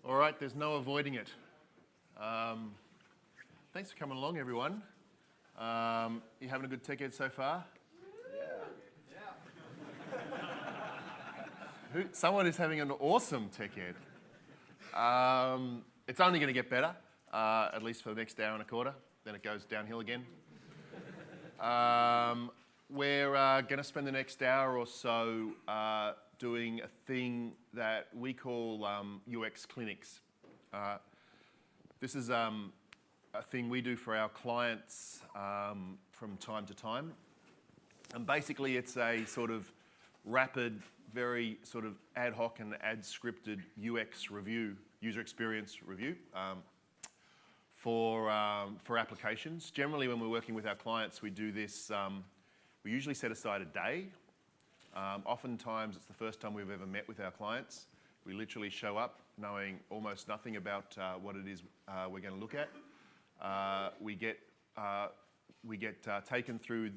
All right, there's no avoiding it. Thanks for coming along, everyone. You having a good TechEd so far? Yeah. Someone is having an awesome TechEd. It's only going to get better, at least for the next hour and a quarter. Then it goes downhill again. We're going to spend the next hour or so doing a thing that we call UX clinics. This is a thing we do for our clients from time to time. And basically it's a sort of rapid, very sort of ad hoc and ad scripted UX review, user experience review for applications. Generally when we're working with our clients, we do this, we usually set aside a day. Oftentimes it's the first time we've ever met with our clients. We literally show up knowing almost nothing about what it is we're going to look at. We get taken through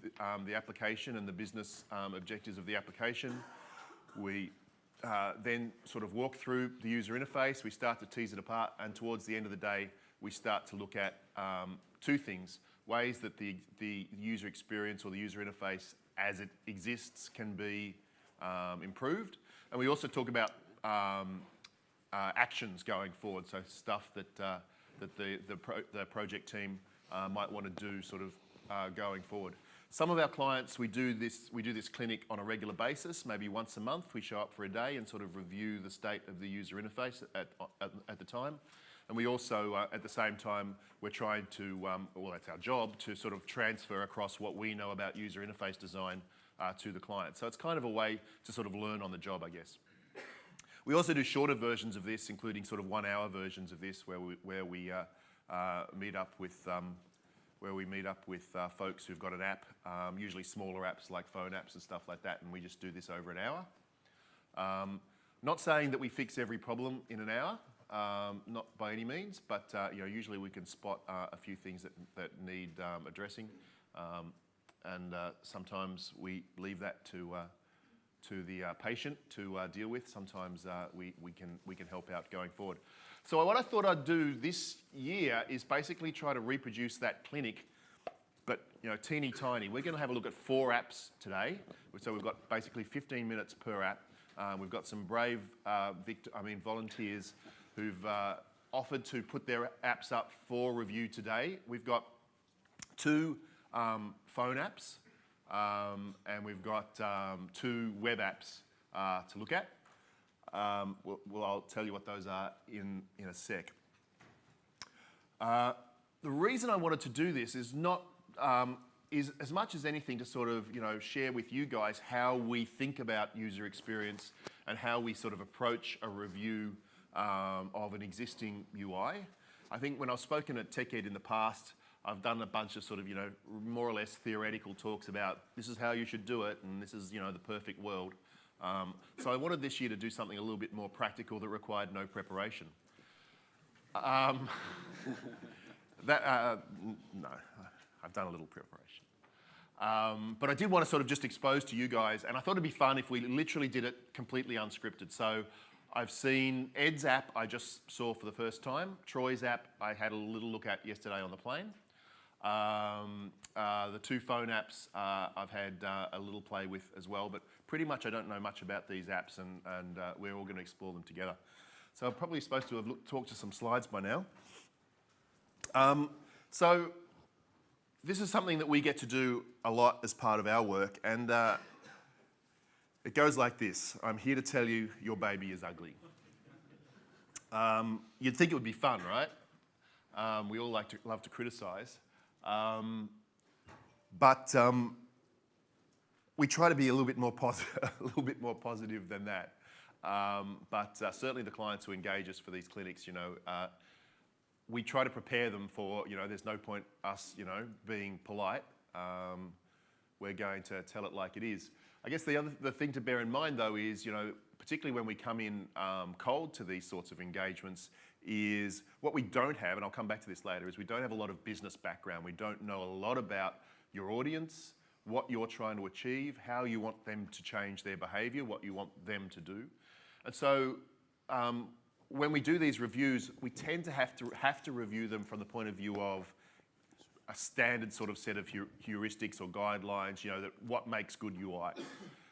the application and the business objectives of the application. We then sort of walk through the user interface. We start to tease it apart, and towards the end of the day, we start to look at two things: ways that the user experience or the user interface as it exists can be improved. And we also talk about actions going forward, so stuff that the project team might want to do sort of going forward. Some of our clients, we do this clinic on a regular basis, maybe once a month. We show up for a day and sort of review the state of the user interface at the time. And we also, at the same time, we're trying to, well, that's our job, to sort of transfer across what we know about user interface design to the client. So it's kind of a way to sort of learn on the job, I guess. We also do shorter versions of this, including sort of 1 hour versions of this, where we meet up with folks who've got an app, usually smaller apps like phone apps and stuff like that, and we just do this over an hour. Not saying that we fix every problem in an hour. Not by any means, but usually we can spot a few things that need addressing, and sometimes we leave that to the patient to deal with. Sometimes we can help out going forward. So what I thought I'd do this year is basically try to reproduce that clinic, but teeny tiny. We're going to have a look at 4 apps today. So we've got basically 15 minutes per app. We've got some brave volunteers who've offered to put their apps up for review today. We've got 2 phone apps, and we've got 2 web apps to look at. I'll tell you what those are in a sec. The reason I wanted to do this is not is as much as anything to sort of share with you guys how we think about user experience and how we sort of approach a review of an existing UI. I think when I've spoken at TechEd in the past, I've done a bunch of sort of, more or less theoretical talks about this is how you should do it and this is, the perfect world. So I wanted this year to do something a little bit more practical that required no preparation. No, I've done a little preparation. But I did want to sort of just expose to you guys, and I thought it'd be fun if we literally did it completely unscripted. So I've seen Ed's app I just saw for the first time. Troy's app I had a little look at yesterday on the plane. The 2 phone apps I've had a little play with as well, but pretty much I don't know much about these apps, and we're all going to explore them together. So I'm probably supposed to have talked to some slides by now. So this is something that we get to do a lot as part of our work, and it goes like this. I'm here to tell you your baby is ugly. You'd think it would be fun, right? We all love to criticize. But we try to be a little bit more positive than that. But certainly the clients who engage us for these clinics, we try to prepare them for, there's no point us, being polite. We're going to tell it like it is. I guess the thing to bear in mind though is, particularly when we come in cold to these sorts of engagements, is what we don't have, and I'll come back to this later, is we don't have a lot of business background. We don't know a lot about your audience, what you're trying to achieve, how you want them to change their behaviour, what you want them to do. And so when we do these reviews, we tend to have to review them from the point of view of a standard sort of set of heuristics or guidelines, that what makes good UI.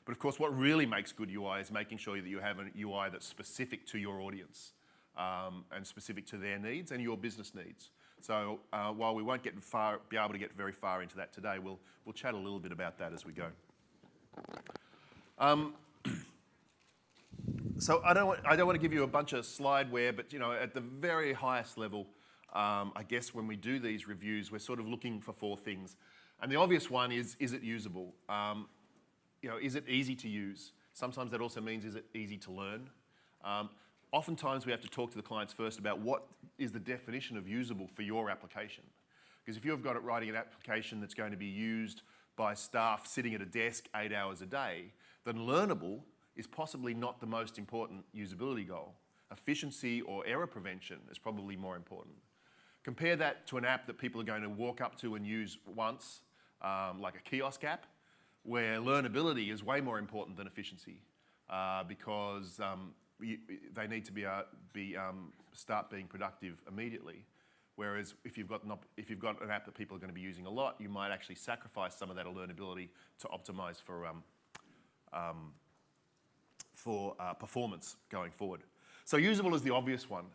But of course, what really makes good UI is making sure that you have an UI that's specific to your audience and specific to their needs and your business needs. So while we won't be able to get very far into that today, we'll chat a little bit about that as we go. So I don't want to give you a bunch of slideware, but at the very highest level, I guess when we do these reviews, we're sort of looking for 4 things. And the obvious one is it usable? Is it easy to use? Sometimes that also means, is it easy to learn? Oftentimes we have to talk to the clients first about what is the definition of usable for your application. Because if you've got it writing an application that's going to be used by staff sitting at a desk 8 hours a day, then learnable is possibly not the most important usability goal. Efficiency or error prevention is probably more important. Compare that to an app that people are going to walk up to and use once, like a kiosk app, where learnability is way more important than efficiency because they need to start being productive immediately. Whereas if you've got an app that people are going to be using a lot, you might actually sacrifice some of that learnability to optimize for performance going forward. So usable is the obvious one.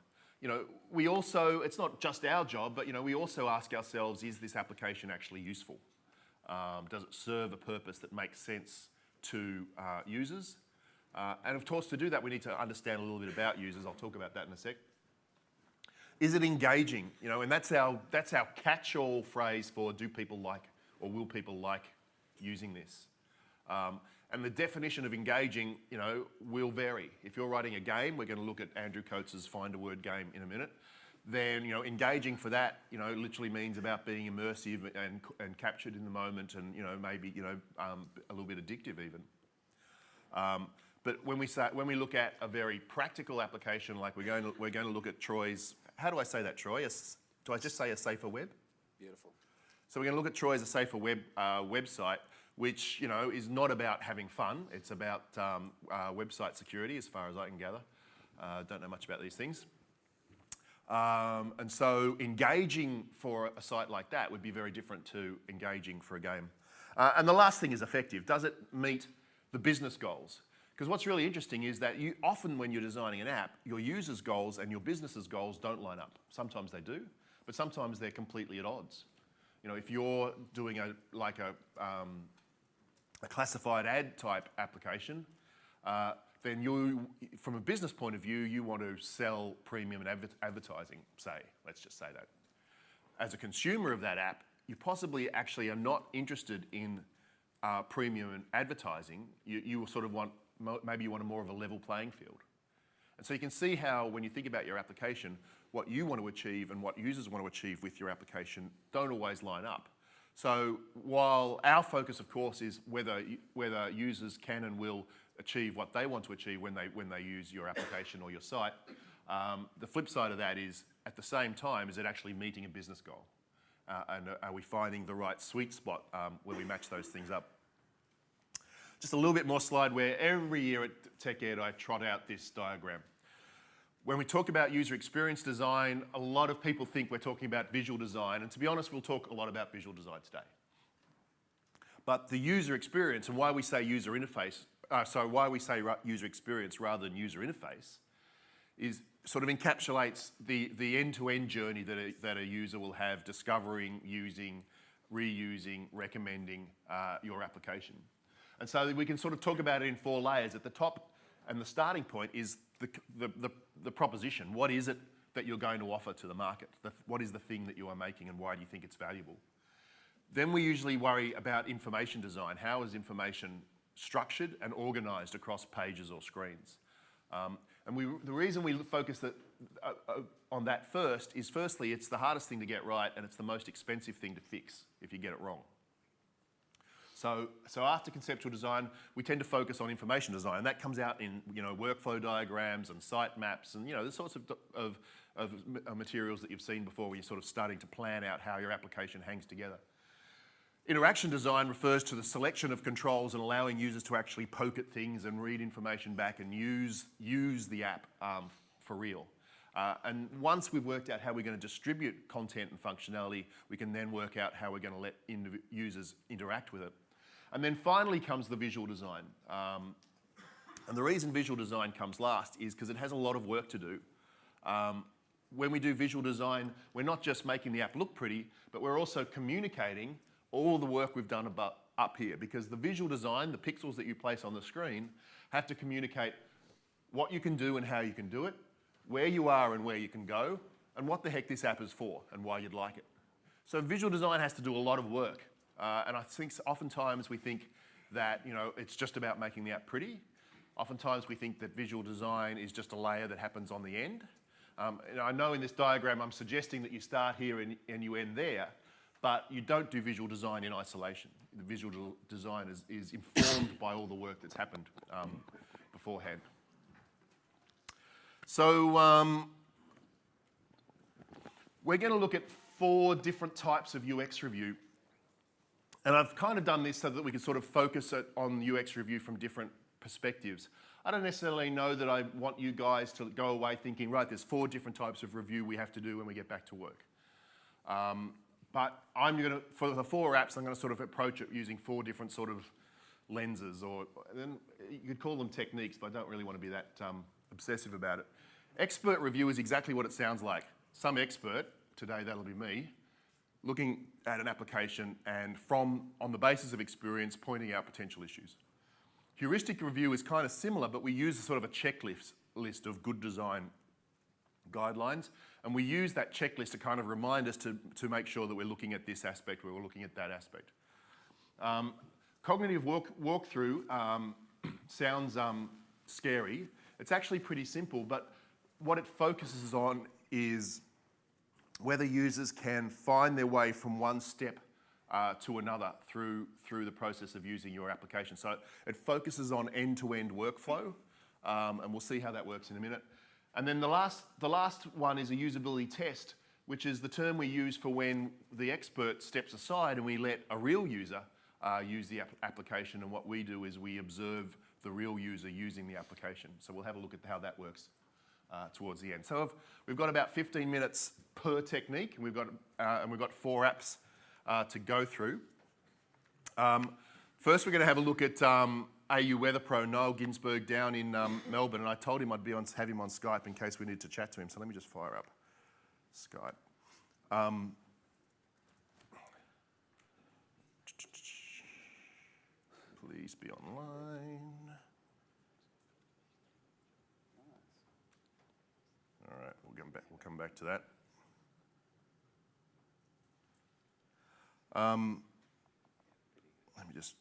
We also, it's not just our job, but we also ask ourselves, is this application actually useful? Does it serve a purpose that makes sense to users? And of course, to do that, we need to understand a little bit about users. I'll talk about that in a sec. Is it engaging? And that's our catch-all phrase for do people like or will people like using this? And the definition of engaging, will vary. If you're writing a game, we're going to look at Andrew Coates's Find a Word game in a minute. Then, engaging for that, literally means about being immersive and captured in the moment, and maybe a little bit addictive even. But when we look at a very practical application, like we're going to look at Troy's. How do I say that, Troy? Do I just say a safer web? Beautiful. So we're going to look at Troy's A Safer Web website, which is not about having fun. It's about website security, as far as I can gather. Don't know much about these things. And so engaging for a site like that would be very different to engaging for a game. And the last thing is effective. Does it meet the business goals? Because what's really interesting is that often when you're designing an app, your users' goals and your business's goals don't line up. Sometimes they do, but sometimes they're completely at odds. If you're doing a classified ad type application, then from a business point of view, you want to sell premium advertising, let's just say that. As a consumer of that app, you possibly actually are not interested in premium advertising. You sort of maybe you want more of a level playing field. And so you can see how when you think about your application, what you want to achieve and what users want to achieve with your application don't always line up. So while our focus, of course, is whether users can and will achieve what they want to achieve when they use your application or your site, the flip side of that is, at the same time, is it actually meeting a business goal? And are we finding the right sweet spot where we match those things up? Just a little bit more slide where every year at TechEd I trot out this diagram. When we talk about user experience design, a lot of people think we're talking about visual design, and to be honest, we'll talk a lot about visual design today. But the user experience, and why we say user interface, why we say user experience rather than user interface, is sort of encapsulates the end-to-end journey that a user will have discovering, using, reusing, recommending your application. And so we can sort of talk about it in 4 layers. At the top and the starting point is the proposition. What is it that you're going to offer to the market? What is the thing that you are making and why do you think it's valuable? Then we usually worry about information design. How is information structured and organised across pages or screens? And the reason we focus on that first is, firstly, it's the hardest thing to get right and it's the most expensive thing to fix if you get it wrong. So after conceptual design, we tend to focus on information design. That comes out in workflow diagrams and site maps and the sorts of materials that you've seen before, where you're sort of starting to plan out how your application hangs together. Interaction design refers to the selection of controls and allowing users to actually poke at things and read information back and use the app for real. And once we've worked out how we're going to distribute content and functionality, we can then work out how we're going to let users interact with it. And then finally comes the visual design. And the reason visual design comes last is because it has a lot of work to do. When we do visual design, we're not just making the app look pretty, but we're also communicating all the work we've done up here, because the visual design, the pixels that you place on the screen, have to communicate what you can do and how you can do it, where you are and where you can go, and what the heck this app is for and why you'd like it. So visual design has to do a lot of work. And I think oftentimes we think that, you know, it's just about making the app pretty. Oftentimes we think that visual design is just a layer that happens on the end. And I know in this diagram I'm suggesting that you start here and you end there, but you don't do visual design in isolation. The visual design is informed by all the work that's happened beforehand. So we're going to look at 4 different types of UX review. And I've kind of done this so that we can sort of focus on UX review from different perspectives. I don't necessarily know that I want you guys to go away thinking, right, there's 4 different types of review we have to do when we get back to work. But I'm going to, for the 4 apps, I'm going to sort of approach it using 4 different sort of lenses, or then you could call them techniques, but I don't really want to be that obsessive about it. Expert review is exactly what it sounds like. Some expert, today that'll be me, looking at an application and on the basis of experience, pointing out potential issues. Heuristic review is kind of similar, but we use a sort of a checklist of good design guidelines, and we use that checklist to kind of remind us to make sure that we're looking at this aspect, we're looking at that aspect. Cognitive walkthrough sounds scary. It's actually pretty simple, but what it focuses on is whether users can find their way from one step to another through the process of using your application. So it focuses on end-to-end workflow, and we'll see how that works in a minute. And then the last one is a usability test, which is the term we use for when the expert steps aside and we let a real user use the application, and what we do is we observe the real user using the application. So we'll have a look at how that works towards the end. So we've got about 15 minutes per technique, and we've got 4 apps to go through. First, we're going to have a look at AU Weather Pro, Niall Ginsberg, down in Melbourne, and I told him I'd have him on Skype in case we need to chat to him. So let me just fire up Skype. Please be online. All right, we'll come back to that. Let me just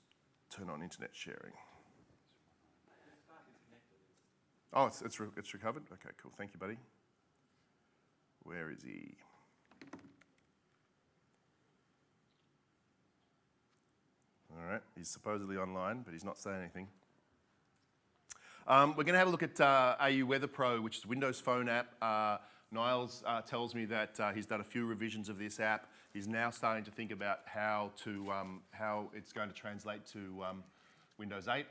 turn on internet sharing. Oh, it's recovered? Okay, cool. Thank you, buddy. Where is he? All right, he's supposedly online, but he's not saying anything. We're going to have a look at AU Weather Pro, which is a Windows Phone app. Niles tells me that he's done a few revisions of this app. He's now starting to think about how it's going to translate to Windows 8.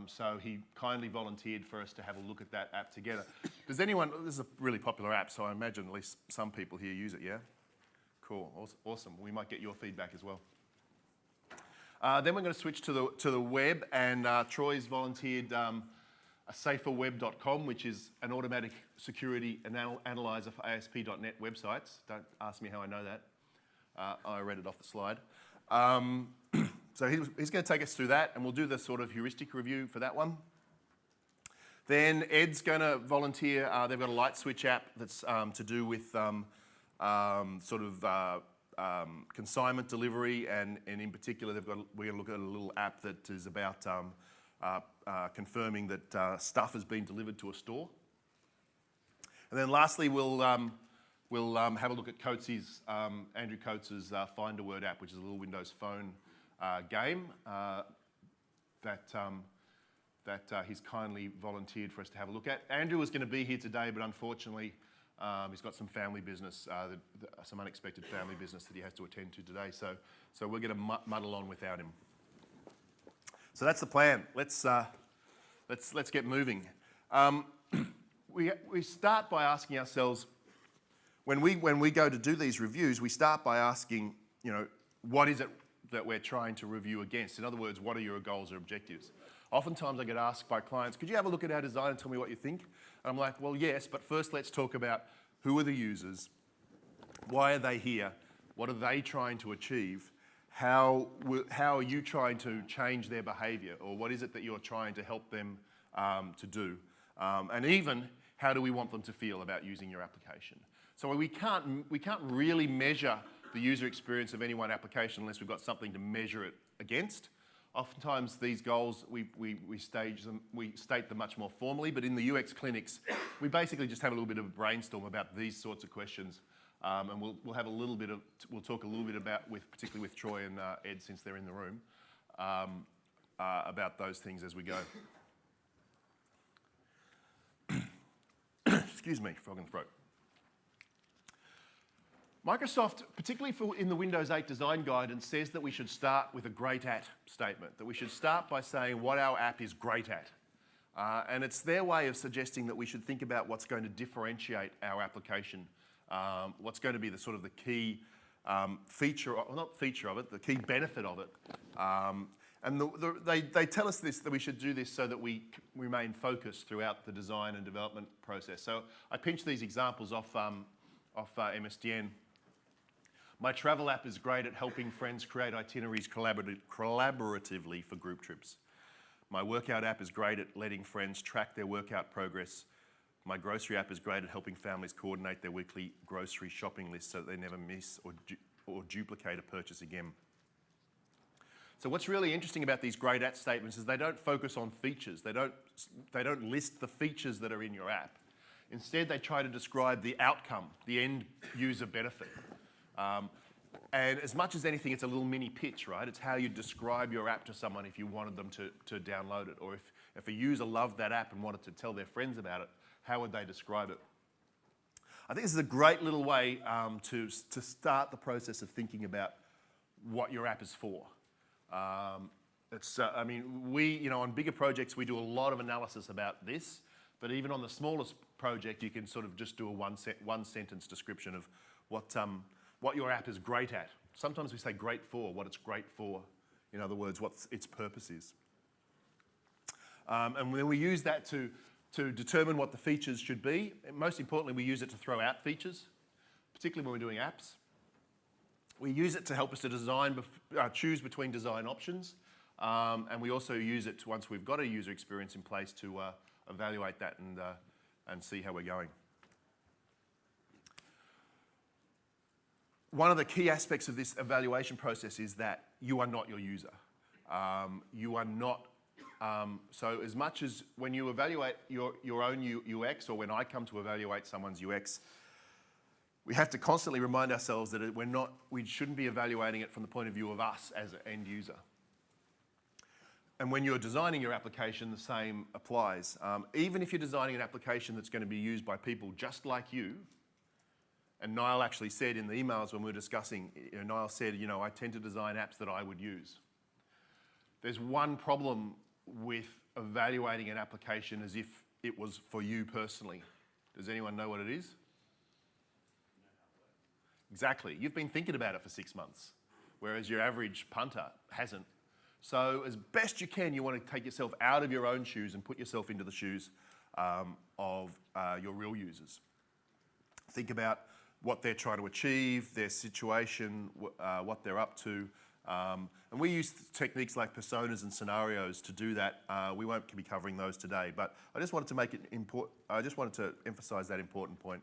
So he kindly volunteered for us to have a look at that app together. Does anyone, this is a really popular app, so I imagine at least some people here use it, yeah? Cool, awesome. We might get your feedback as well. Then we're going to switch to the web, and Troy's volunteered saferweb.com, which is an automatic security analyzer for ASP.NET websites. Don't ask me how I know that. I read it off the slide. So he's going to take us through that, and we'll do the sort of heuristic review for that one. Then Ed's going to volunteer. They've got a light switch app that's to do with consignment delivery, and in particular, we're going to look at a little app that is about confirming that stuff has been delivered to a store. And then lastly, we'll have a look at Coates's, Andrew Coates's Find a Word app, which is a little Windows Phone game that he's kindly volunteered for us to have a look at. Andrew was going to be here today, but unfortunately, he's got some family business, some unexpected family business that he has to attend to today. So we're going to muddle on without him. So that's the plan. Let's get moving. we start by asking ourselves, when we go to do these reviews, we start by asking, what is it that we're trying to review against? In other words, what are your goals or objectives? Oftentimes I get asked by clients, could you have a look at our design and tell me what you think? And I'm like, well, yes, but first let's talk about who are the users, why are they here, what are they trying to achieve, how are you trying to change their behaviour, or what is it that you're trying to help them to do? And even, how do we want them to feel about using your application? So we can't really measure the user experience of any one application unless we've got something to measure it against. Oftentimes these goals, we state them much more formally, but in the UX clinics, we basically just have a little bit of a brainstorm about these sorts of questions. And we'll have a little bit of, we'll talk a little bit about, particularly with Troy and Ed, since they're in the room, about those things as we go. Excuse me, frog in the throat. Microsoft, particularly in the Windows 8 design guidance, says that we should start with a great at statement, that we should start by saying what our app is great at. And it's their way of suggesting that we should think about what's going to differentiate our application, what's going to be the sort of the key feature, or not feature of it, the key benefit of it. And they tell us this, that we should do this so that we remain focused throughout the design and development process. So I pinched these examples off MSDN. My travel app is great at helping friends create itineraries collaboratively for group trips. My workout app is great at letting friends track their workout progress. My grocery app is great at helping families coordinate their weekly grocery shopping list so that they never miss or duplicate a purchase again. So what's really interesting about these great at statements is they don't focus on features. They don't list the features that are in your app. Instead, they try to describe the outcome, the end user benefit. And as much as anything, it's a little mini pitch, right? It's how you describe your app to someone if you wanted them to download it. Or if a user loved that app and wanted to tell their friends about it, how would they describe it? I think this is a great little way to start the process of thinking about what your app is for. I mean, on bigger projects, we do a lot of analysis about this, but even on the smallest project, you can sort of just do a one sentence description of what your app is great at. Sometimes we say great for, what it's great for. In other words, what its purpose is. And then we use that to determine what the features should be. And most importantly, we use it to throw out features, particularly when we're doing apps. We use it to help us to choose between design options. And we also use it to, once we've got a user experience in place, to evaluate that and see how we're going. One of the key aspects of this evaluation process is that you are not your user. You are not, so as much as when you evaluate your own UX, or when I come to evaluate someone's UX, we have to constantly remind ourselves that we shouldn't be evaluating it from the point of view of us as an end user. And when you're designing your application, the same applies. Even if you're designing an application that's going to be used by people just like you, and Niall actually said in the emails when we were discussing, Niall said, I tend to design apps that I would use. There's one problem with evaluating an application as if it was for you personally. Does anyone know what it is? Exactly. You've been thinking about it for 6 months, whereas your average punter hasn't. So as best you can, you want to take yourself out of your own shoes and put yourself into the shoes of your real users. Think about what they're trying to achieve, their situation, what they're up to. And we use techniques like personas and scenarios to do that. We won't be covering those today, but I just wanted to make it important. I just wanted to emphasize that important point.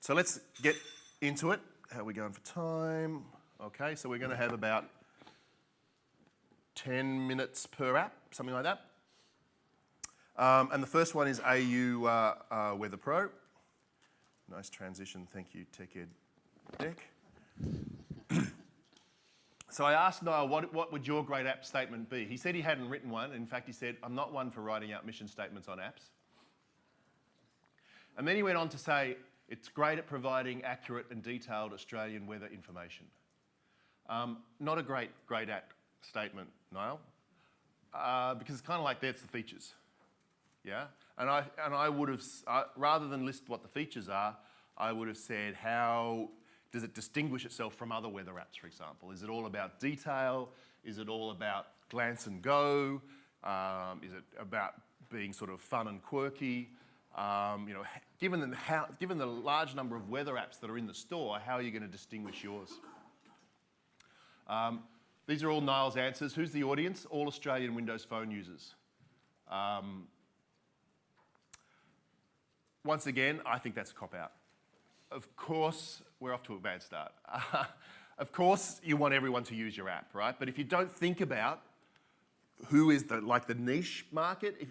So let's get into it. How are we going for time? Okay, so we're going to have about 10 minutes per app, something like that. And the first one is AU Weather Pro. Nice transition, thank you, TechEd Deck. So I asked Niall, what would your great app statement be? He said he hadn't written one. In fact, he said, I'm not one for writing out mission statements on apps. And then he went on to say, it's great at providing accurate and detailed Australian weather information. Not a great app statement, Niall, because it's kind of like that's the features. Yeah, and I would have rather than list what the features are, I would have said how does it distinguish itself from other weather apps, for example? Is it all about detail? Is it all about glance and go? Is it about being sort of fun and quirky? You know, given the large number of weather apps that are in the store, how are you going to distinguish yours? These are all Niall's answers. Who's the audience? All Australian Windows Phone users. Once again, I think that's a cop-out. Of course, we're off to a bad start. Of course, you want everyone to use your app, right? But if you don't think about who is the niche market,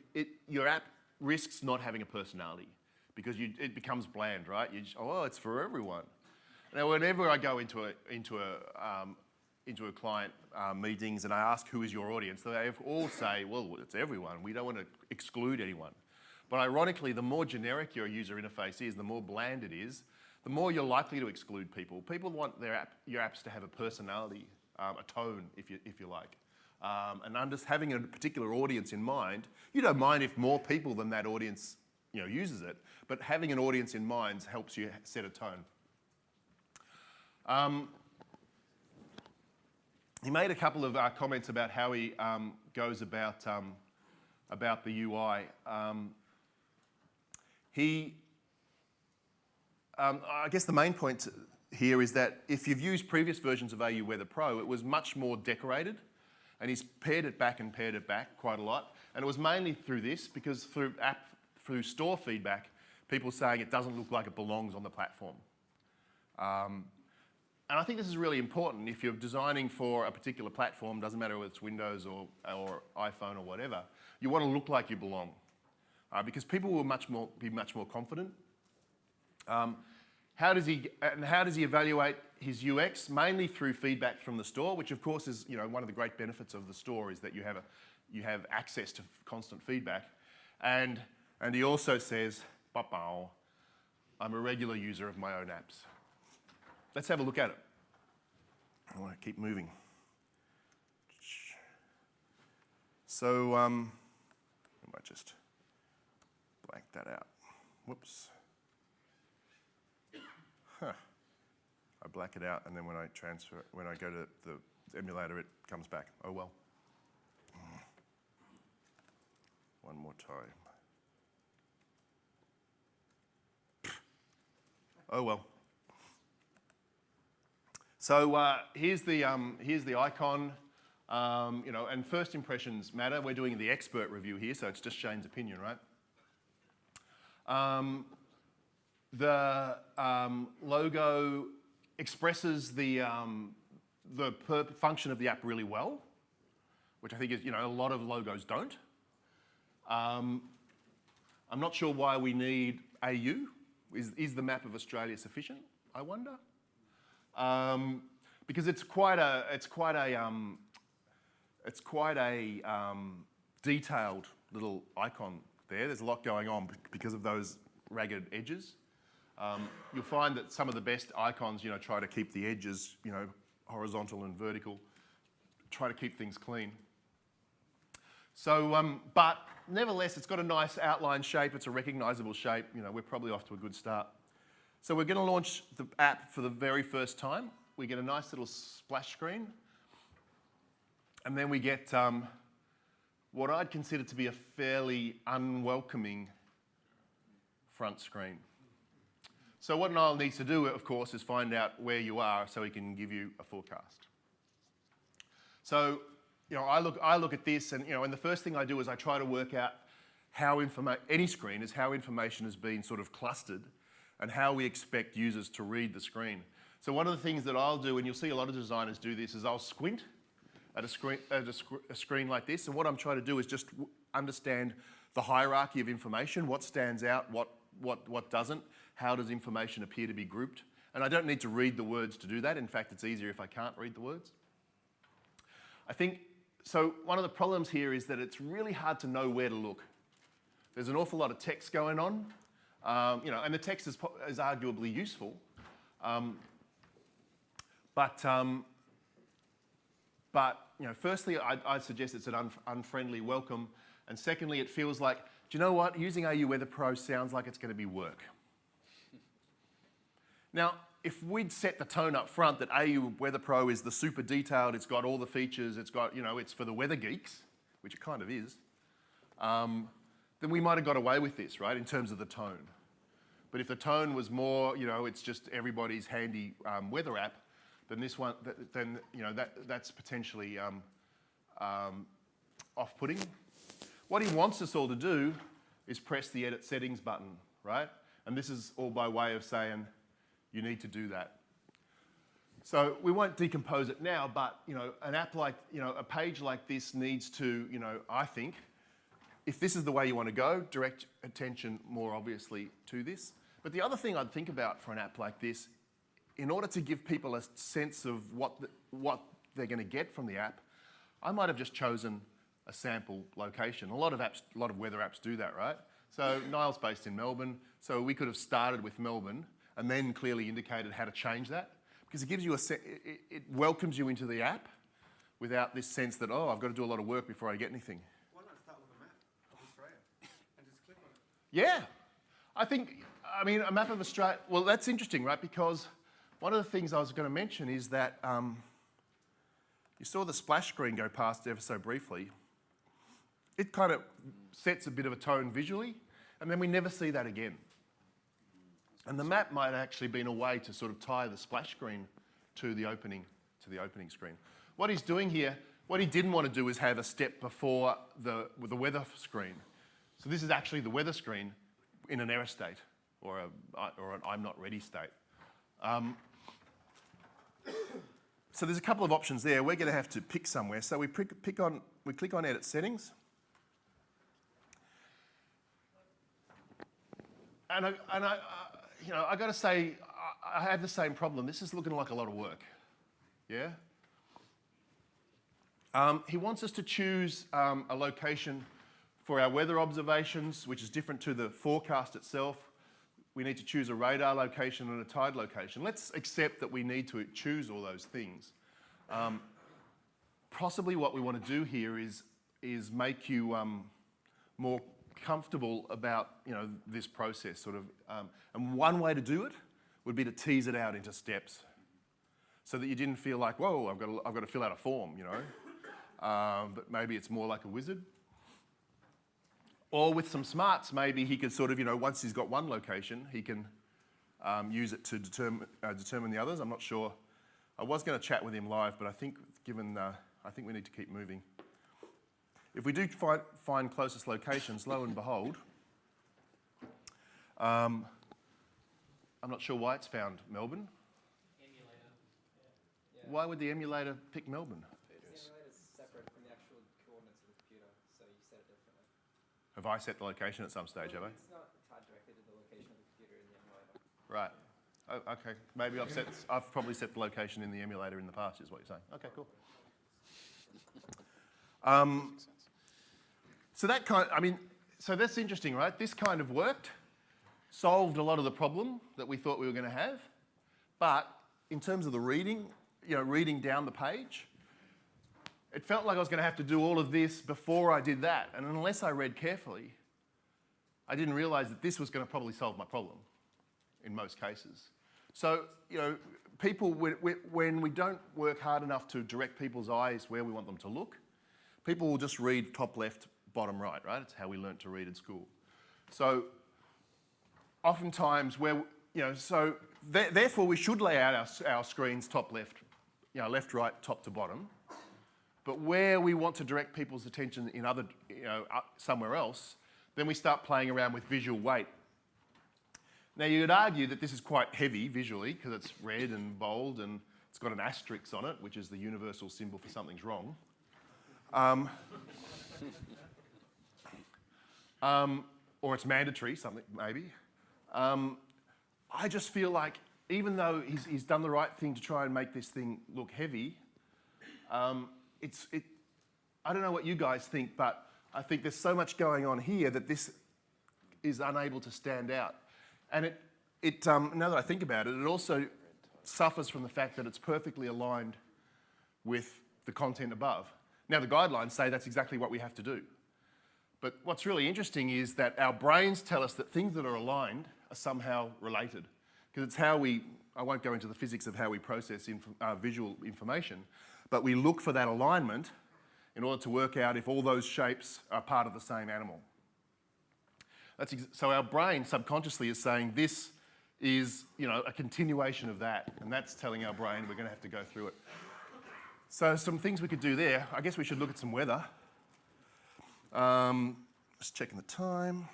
your app risks not having a personality because it becomes bland, right? You just, oh, it's for everyone. Now, whenever I go into a client meetings and I ask who is your audience, they all say, well, it's everyone. We don't want to exclude anyone. But ironically, the more generic your user interface is, the more bland it is, the more you're likely to exclude people. People want your apps to have a personality, a tone, if you like. And having a particular audience in mind, you don't mind if more people than that audience uses it, but having an audience in mind helps you set a tone. He made a couple of comments about how he goes about the UI. I guess the main point here is that if you've used previous versions of AU Weather Pro, it was much more decorated, and he's pared it back quite a lot. And it was mainly through this, because through store feedback, people saying it doesn't look like it belongs on the platform. And I think this is really important. If you're designing for a particular platform, doesn't matter whether it's Windows or iPhone or whatever, you want to look like you belong, because people will be much more confident. How does he evaluate his UX? Mainly through feedback from the store, which of course is one of the great benefits of the store is that you have access to constant feedback. And he also says, I'm a regular user of my own apps. Let's have a look at it. I want to keep moving. So I might just blank that out. Whoops. Huh. I black it out, and then when I go to the emulator, it comes back. Oh well. One more time. Oh well. So here's the icon, and first impressions matter. We're doing the expert review here, so it's just Shane's opinion, right? The logo expresses the function of the app really well, which I think is, a lot of logos don't. I'm not sure why we need AU. Is the map of Australia sufficient? I wonder. Because it's quite a detailed little icon there. There's a lot going on because of those ragged edges. You'll find that some of the best icons, try to keep the edges, horizontal and vertical, try to keep things clean. So, but nevertheless, it's got a nice outline shape. It's a recognizable shape. We're probably off to a good start. So we're going to launch the app for the very first time. We get a nice little splash screen. And then we get what I'd consider to be a fairly unwelcoming front screen. So what Niall needs to do, of course, is find out where you are so he can give you a forecast. So, I look at this, and and the first thing I do is I try to work out how any screen is how information has been sort of clustered, and how we expect users to read the screen. So one of the things that I'll do, and you'll see a lot of designers do this, is I'll squint at a screen like this, and what I'm trying to do is just understand the hierarchy of information, what stands out, what doesn't, how does information appear to be grouped. And I don't need to read the words to do that. In fact, it's easier if I can't read the words. I think, so one of the problems here is that it's really hard to know where to look. There's an awful lot of text going on. And the text is arguably useful, but firstly, I'd suggest it's an unfriendly welcome, and secondly, it feels like do you know what? Using AU Weather Pro sounds like it's going to be work. Now, if we'd set the tone up front that AU Weather Pro is the super detailed, it's got all the features, it's got, you know, it's for the weather geeks, which it kind of is, then we might have got away with this, right, in terms of the tone. But if the tone was more, you know, it's just everybody's handy weather app, then this one, then you know, that's potentially off-putting. What he wants us all to do is press the Edit Settings button, right? And this is all by way of saying you need to do that. So we won't decompose it now, but you know, an app like, you know, a page like this needs to, you know, I think, if this is the way you want to go, direct attention more obviously to this. But the other thing I'd think about for an app like this, in order to give people a sense of what they're going to get from the app, I might have just chosen a sample location. A lot of weather apps do that, right? So Niall's based in Melbourne, so we could have started with Melbourne and then clearly indicated how to change that, because it gives you it welcomes you into the app without this sense that, oh, I've got to do a lot of work before I get anything. Why not start with a map of Australia and just click on it? Yeah, I mean, a map of Australia, well, that's interesting, right? Because one of the things I was going to mention is that you saw the splash screen go past ever so briefly. It kind of sets a bit of a tone visually, and then we never see that again. And the map might have actually been a way to sort of tie the splash screen to the opening screen. What he's doing here, what he didn't want to do is have a step before the weather screen. So this is actually the weather screen in an error state or an I'm not ready state. So there's a couple of options there. We're going to have to pick somewhere. So we click on Edit Settings. And I got to say, I have the same problem. This is looking like a lot of work. Yeah. He wants us to choose a location for our weather observations, which is different to the forecast itself. We need to choose a radar location and a tide location. Let's accept that we need to choose all those things. Possibly what we want to do here is make you more comfortable about, you know, this process sort of. And one way to do it would be to tease it out into steps, so that you didn't feel like, whoa, I've got to fill out a form, you know. But maybe it's more like a wizard. Or with some smarts, maybe he could sort of, you know, once he's got one location, he can use it to determine the others. I'm not sure. I was going to chat with him live, but I think I think we need to keep moving. If we do find closest locations, lo and behold, I'm not sure why it's found Melbourne. Emulator. Yeah. Why would the emulator pick Melbourne? The emulator is separate from the actual coordinates of the computer, so you set it differently. Have I set the location at some stage, have I? It's not tied directly to the location of the computer in the emulator. Right. Oh, okay. Maybe I've probably set the location in the emulator in the past, is what you're saying. Okay, cool. So that's interesting, right? This kind of worked, solved a lot of the problem that we thought we were going to have, but in terms of the reading, you know, reading down the page, it felt like I was going to have to do all of this before I did that, and unless I read carefully, I didn't realize that this was going to probably solve my problem in most cases. So, you know, people, when we don't work hard enough to direct people's eyes where we want them to look, people will just read top left, bottom right, right? It's how we learnt to read at school. So oftentimes therefore we should lay out our screens top left, you know, left, right, top to bottom. But where we want to direct people's attention in other, you know, somewhere else, then we start playing around with visual weight. Now you could argue that this is quite heavy visually because it's red and bold and it's got an asterisk on it, which is the universal symbol for something's wrong. Or it's mandatory, something maybe. I just feel like even though he's done the right thing to try and make this thing look heavy, I don't know what you guys think, but I think there's so much going on here that this is unable to stand out. And now that I think about it, it also suffers from the fact that it's perfectly aligned with the content above. Now the guidelines say that's exactly what we have to do. But what's really interesting is that our brains tell us that things that are aligned are somehow related. Because it's how I won't go into the physics of how we process visual information, but we look for that alignment in order to work out if all those shapes are part of the same animal. So our brain subconsciously is saying this is, a continuation of that, and that's telling our brain we're going to have to go through it. So some things we could do there. I guess we should look at some weather. Just checking the time.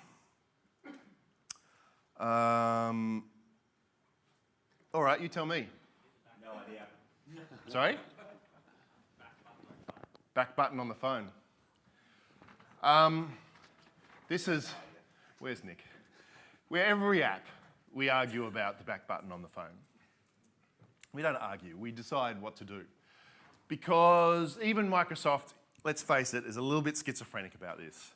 All right, you tell me. No idea. Sorry? Back button on the phone. This is, where's Nick? Where every app, we argue about the back button on the phone. We don't argue, we decide what to do. Because even Microsoft, let's face it, is a little bit schizophrenic about this.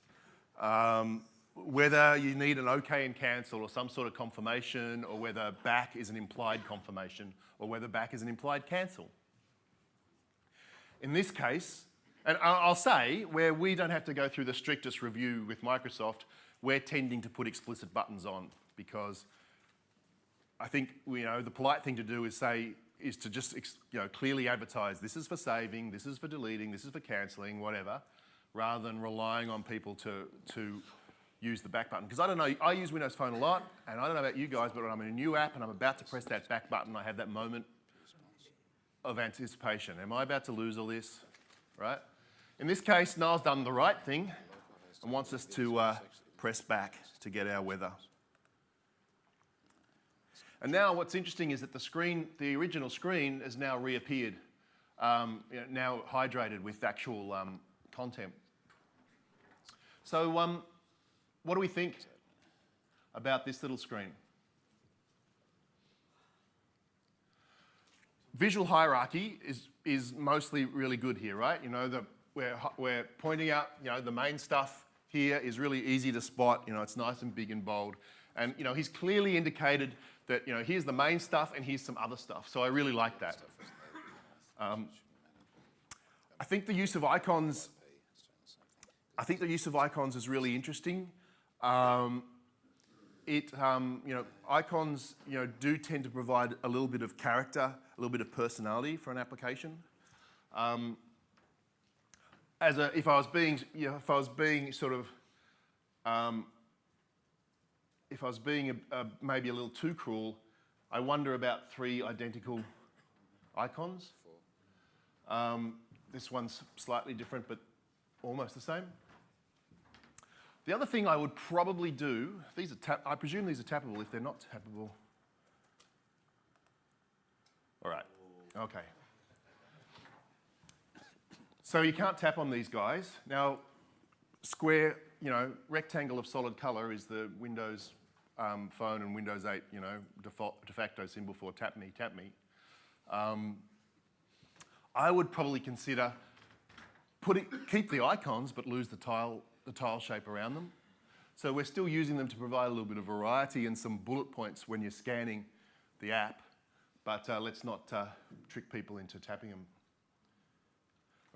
Whether you need an OK and cancel or some sort of confirmation, or whether back is an implied confirmation, or whether back is an implied cancel. In this case, and I'll say, where we don't have to go through the strictest review with Microsoft, we're tending to put explicit buttons on, because I think the polite thing to do is to just clearly advertise, this is for saving, this is for deleting, this is for cancelling, whatever, rather than relying on people to use the back button. Because I don't know, I use Windows Phone a lot, and I don't know about you guys, but when I'm in a new app and I'm about to press that back button, I have that moment of anticipation. Am I about to lose all this? Right? In this case, Niall's done the right thing and wants us to press back to get our weather. And now what's interesting is that the original screen has now reappeared, now hydrated with actual content. So what do we think about this little screen? Visual hierarchy is mostly really good here, right? We're pointing out, the main stuff here is really easy to spot. It's nice and big and bold. And, he's clearly indicated that, here's the main stuff and here's some other stuff. So I really like that. I think the use of icons is really interesting. Icons, do tend to provide a little bit of character, a little bit of personality for an application. If I was being maybe a little too cruel, I wonder about 3 identical icons. This one's slightly different, but almost the same. The other thing I would probably do, I presume these are tappable. If they're not tappable, all right, okay. So you can't tap on these guys. Now, square, rectangle of solid color is the Windows Phone and Windows 8, de facto symbol for tap me, tap me. I would probably consider keep the icons, but lose the tile shape around them. So we're still using them to provide a little bit of variety and some bullet points when you're scanning the app, but let's not trick people into tapping them.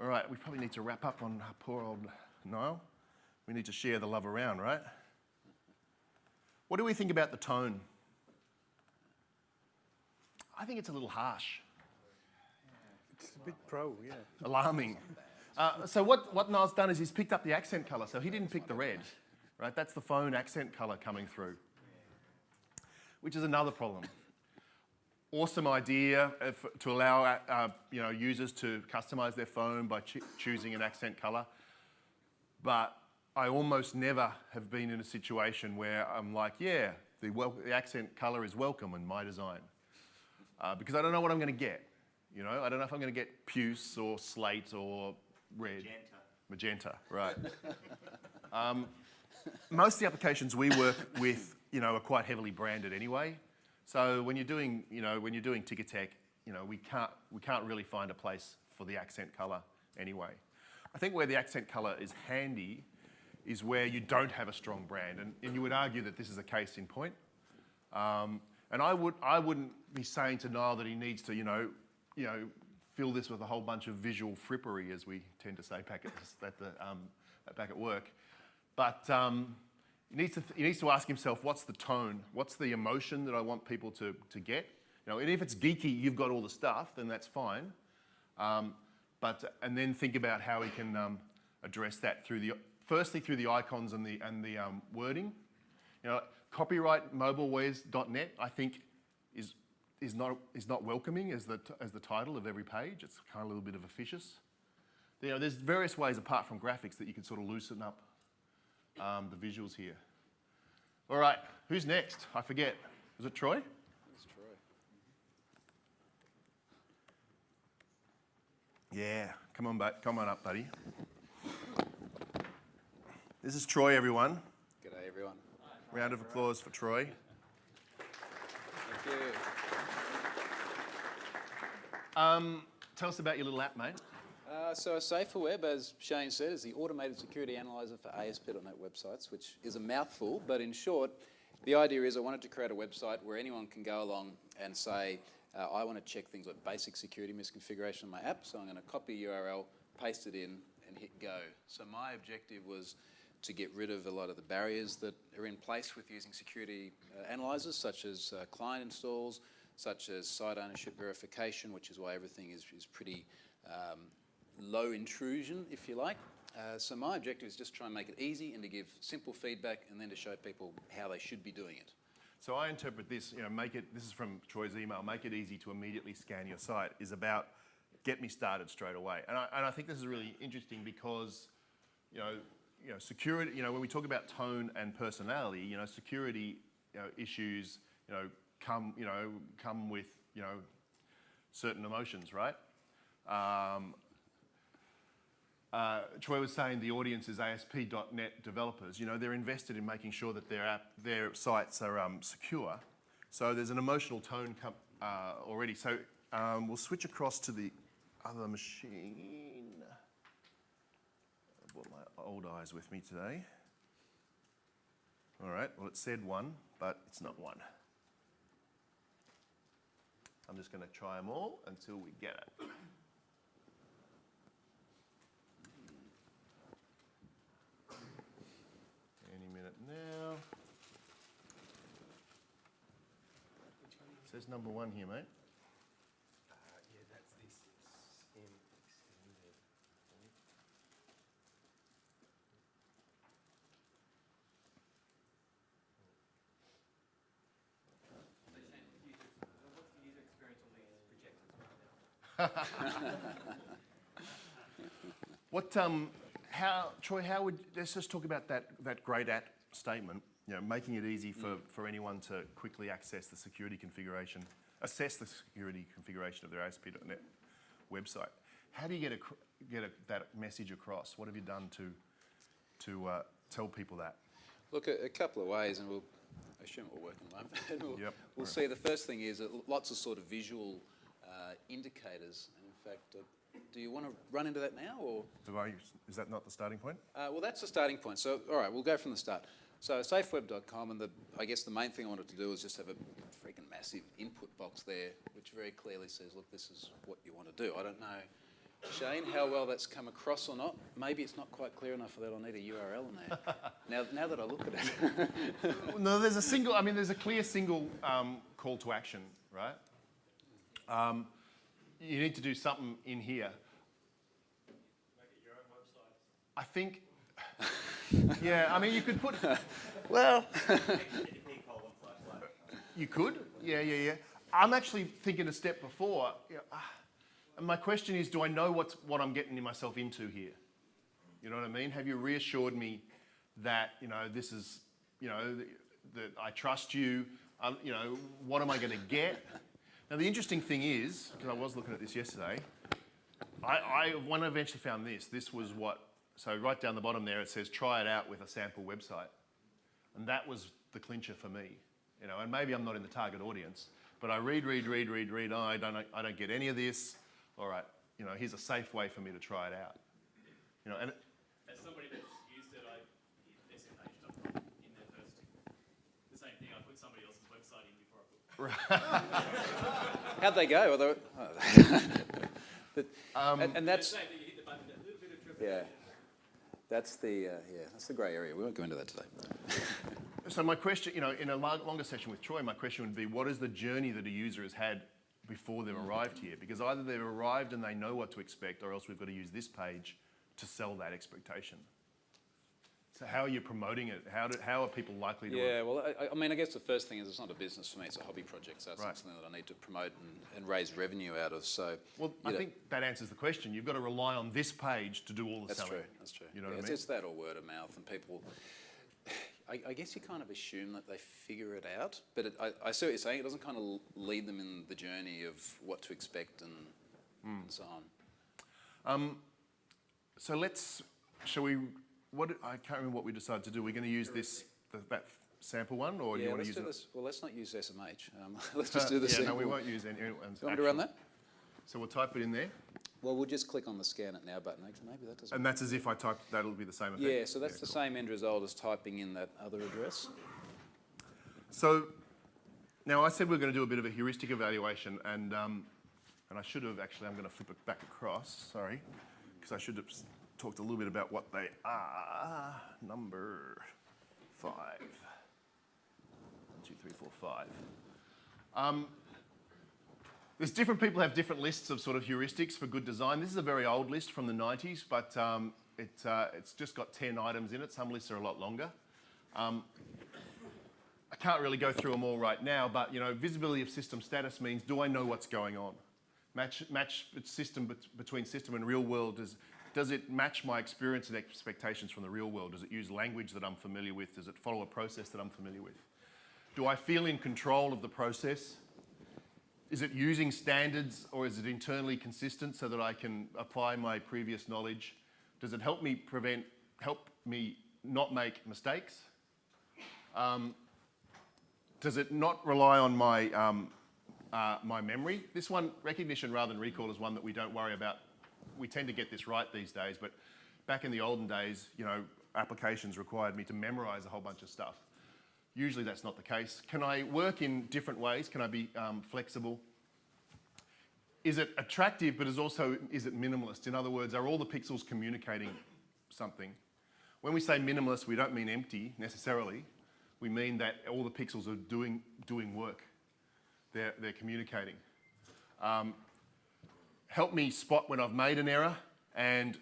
All right, we probably need to wrap up on poor old Niall. We need to share the love around, right? What do we think about the tone? I think it's a little harsh. It's a bit pro, yeah. Alarming. So what Niall's done is he's picked up the accent colour, so he didn't pick the red, right? That's the phone accent colour coming through, which is another problem. Awesome idea to allow users to customise their phone by choosing an accent colour, but I almost never have been in a situation where I'm like, yeah, the accent colour is welcome in my design, because I don't know what I'm going to get. I don't know if I'm going to get puce or slate or red. Magenta, right. Most of the applications we work with, are quite heavily branded anyway. So when you're doing, TechEd, we can't really find a place for the accent colour anyway. I think where the accent colour is handy is where you don't have a strong brand, and you would argue that this is a case in point. And I wouldn't be saying to Niall that he needs to, fill this with a whole bunch of visual frippery, as we tend to say back at work. But he needs to ask himself, what's the tone? What's the emotion that I want people to get? And if it's geeky, you've got all the stuff, then that's fine. And then think about how we can address that firstly through the icons and the wording. Copyright.mobilewares.net, I think, is not welcoming as the title of every page. It's kind of a little bit of officious. There's various ways apart from graphics that you can sort of loosen up the visuals here. All right, who's next? I forget. Was it Troy? It's Troy. Yeah, come on up, buddy. This is Troy, everyone. G'day, everyone. Round of applause for Troy. Thank you. Tell us about your little app, mate. So a Safer Web, as Shane said, is the automated security analyzer for ASP.NET websites, which is a mouthful, but in short, the idea is I wanted to create a website where anyone can go along and say, I want to check things like basic security misconfiguration on my app, so I'm going to copy URL, paste it in, and hit go. So my objective was to get rid of a lot of the barriers that are in place with using security analyzers, such as client installs, such as site ownership verification, which is why everything is pretty low intrusion, if you like. So my objective is just try and make it easy and to give simple feedback and then to show people how they should be doing it. So I interpret this, this is from Troy's email, make it easy to immediately scan your site, is about get me started straight away. And I think this is really interesting because, security, when we talk about tone and personality, security issues, come with, certain emotions, right? Troy was saying the audience is ASP.NET developers. They're invested in making sure that their sites are secure. So there's an emotional tone already. So we'll switch across to the other machine. I brought my old eyes with me today. All right, well, it said 1, but it's not 1. I'm just going to try them all until we get it. Any minute now. It says number 1 here, mate. Yeah, that's this. It's in extended. What's the user experience on these projectors right now? Troy, let's just talk about that great app statement, making it easy for anyone to quickly access the security configuration, assess the security configuration of their ASP.NET website. How do you get that message across? What have you done to tell people that? Look, a couple of ways, and I assume we're working on them. Yep. We'll see. The first thing is lots of sort of visual indicators. In fact, do you want to run into that now, or? Is that not the starting point? Well, that's the starting point. So, all right, we'll go from the start. So, safeweb.com, and I guess the main thing I wanted to do was just have a freaking massive input box there, which very clearly says, look, this is what you want to do. I don't know, Shane, how well that's come across or not. Maybe it's not quite clear enough for that. I'll need a URL in there. now that I look at it. No, there's a clear single call to action, right? You need to do something in here. Make it your own website. I think, yeah, you could put, well, you could, yeah. I'm actually thinking a step before. And my question is, do I know what I'm getting myself into here? You know what I mean? Have you reassured me that, this is, that I trust you? What am I going to get? Now, the interesting thing is, because I was looking at this yesterday, when I eventually found this was so right down the bottom there, it says, try it out with a sample website. And that was the clincher for me. And maybe I'm not in the target audience, but I read, oh, I don't get any of this. All right, here's a safe way for me to try it out. And As somebody that's used it, I hit smh.com in there first. The same thing, I put somebody else's website in before I put. How'd they go? And that's Same thing, you hit the button, a little bit of trepidation. yeah. That's the that's the grey area. We won't go into that today. So my question, in a longer session with Troy, my question would be, what is the journey that a user has had before they've arrived here? Because either they've arrived and they know what to expect, or else we've got to use this page to sell that expectation. So how are you promoting it? How are people likely to... Yeah, well, I mean, I guess the first thing is it's not a business for me, it's a hobby project, so it's Right. not something that I need to promote and raise revenue out of, so... Well, I think that answers the question. You've got to rely on this page to do all the That's selling. true, that's true. You know what I It's mean? just that or word of mouth, and people... I guess you kind of assume that they figure it out, but I see what you're saying. It doesn't kind of lead them in the journey of what to expect and so on. So shall we... I can't remember what we decided to do. We're going to use that sample one, or do you want to use it? This. Well, let's not use SMH. Let's just do the Yeah, sample. no, we won't use anyone's Do you want me to run that? So we'll type it in there. Well, we'll just click on the Scan It Now button. Actually, maybe that doesn't... And that's as if I typed, that'll be the same effect? Yeah, so that's the cool. same end result as typing in that other address. So now I said we're going to do a bit of a heuristic evaluation, and I should have actually, I'm going to flip it back across, sorry, because I should have talked a little bit about what they are. Number 5. 1, 2, 3, 4, 5. There's different people have different lists of sort of heuristics for good design. This is a very old list from the 90s, but it's just got 10 items in it. Some lists are a lot longer. I can't really go through them all right now, but visibility of system status means, do I know what's going on? Match system between system and real world. Does it match my experience and expectations from the real world? Does it use language that I'm familiar with? Does it follow a process that I'm familiar with? Do I feel in control of the process? Is it using standards, or is it internally consistent so that I can apply my previous knowledge? Does it help me not make mistakes? Does it not rely on my memory? This one, recognition rather than recall, is one that we don't worry about. We tend to get this right these days, but back in the olden days, applications required me to memorize a whole bunch of stuff. Usually that's not the case. Can I work in different ways? Can I be flexible? Is it attractive, but is it minimalist? In other words, are all the pixels communicating something? When we say minimalist, we don't mean empty necessarily. We mean that all the pixels are doing work. They're communicating. Help me spot when I've made an error, and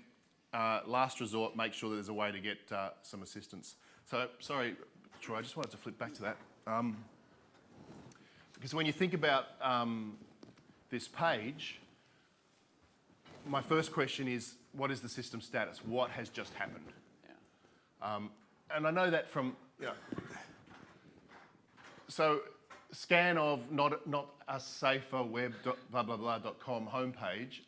last resort, make sure that there's a way to get some assistance. So, sorry, Troy, I just wanted to flip back to that. Because when you think about this page, my first question is, what is the system status? What has just happened? Yeah. And I know that from, so scan of not a safer web blah blah blah.com homepage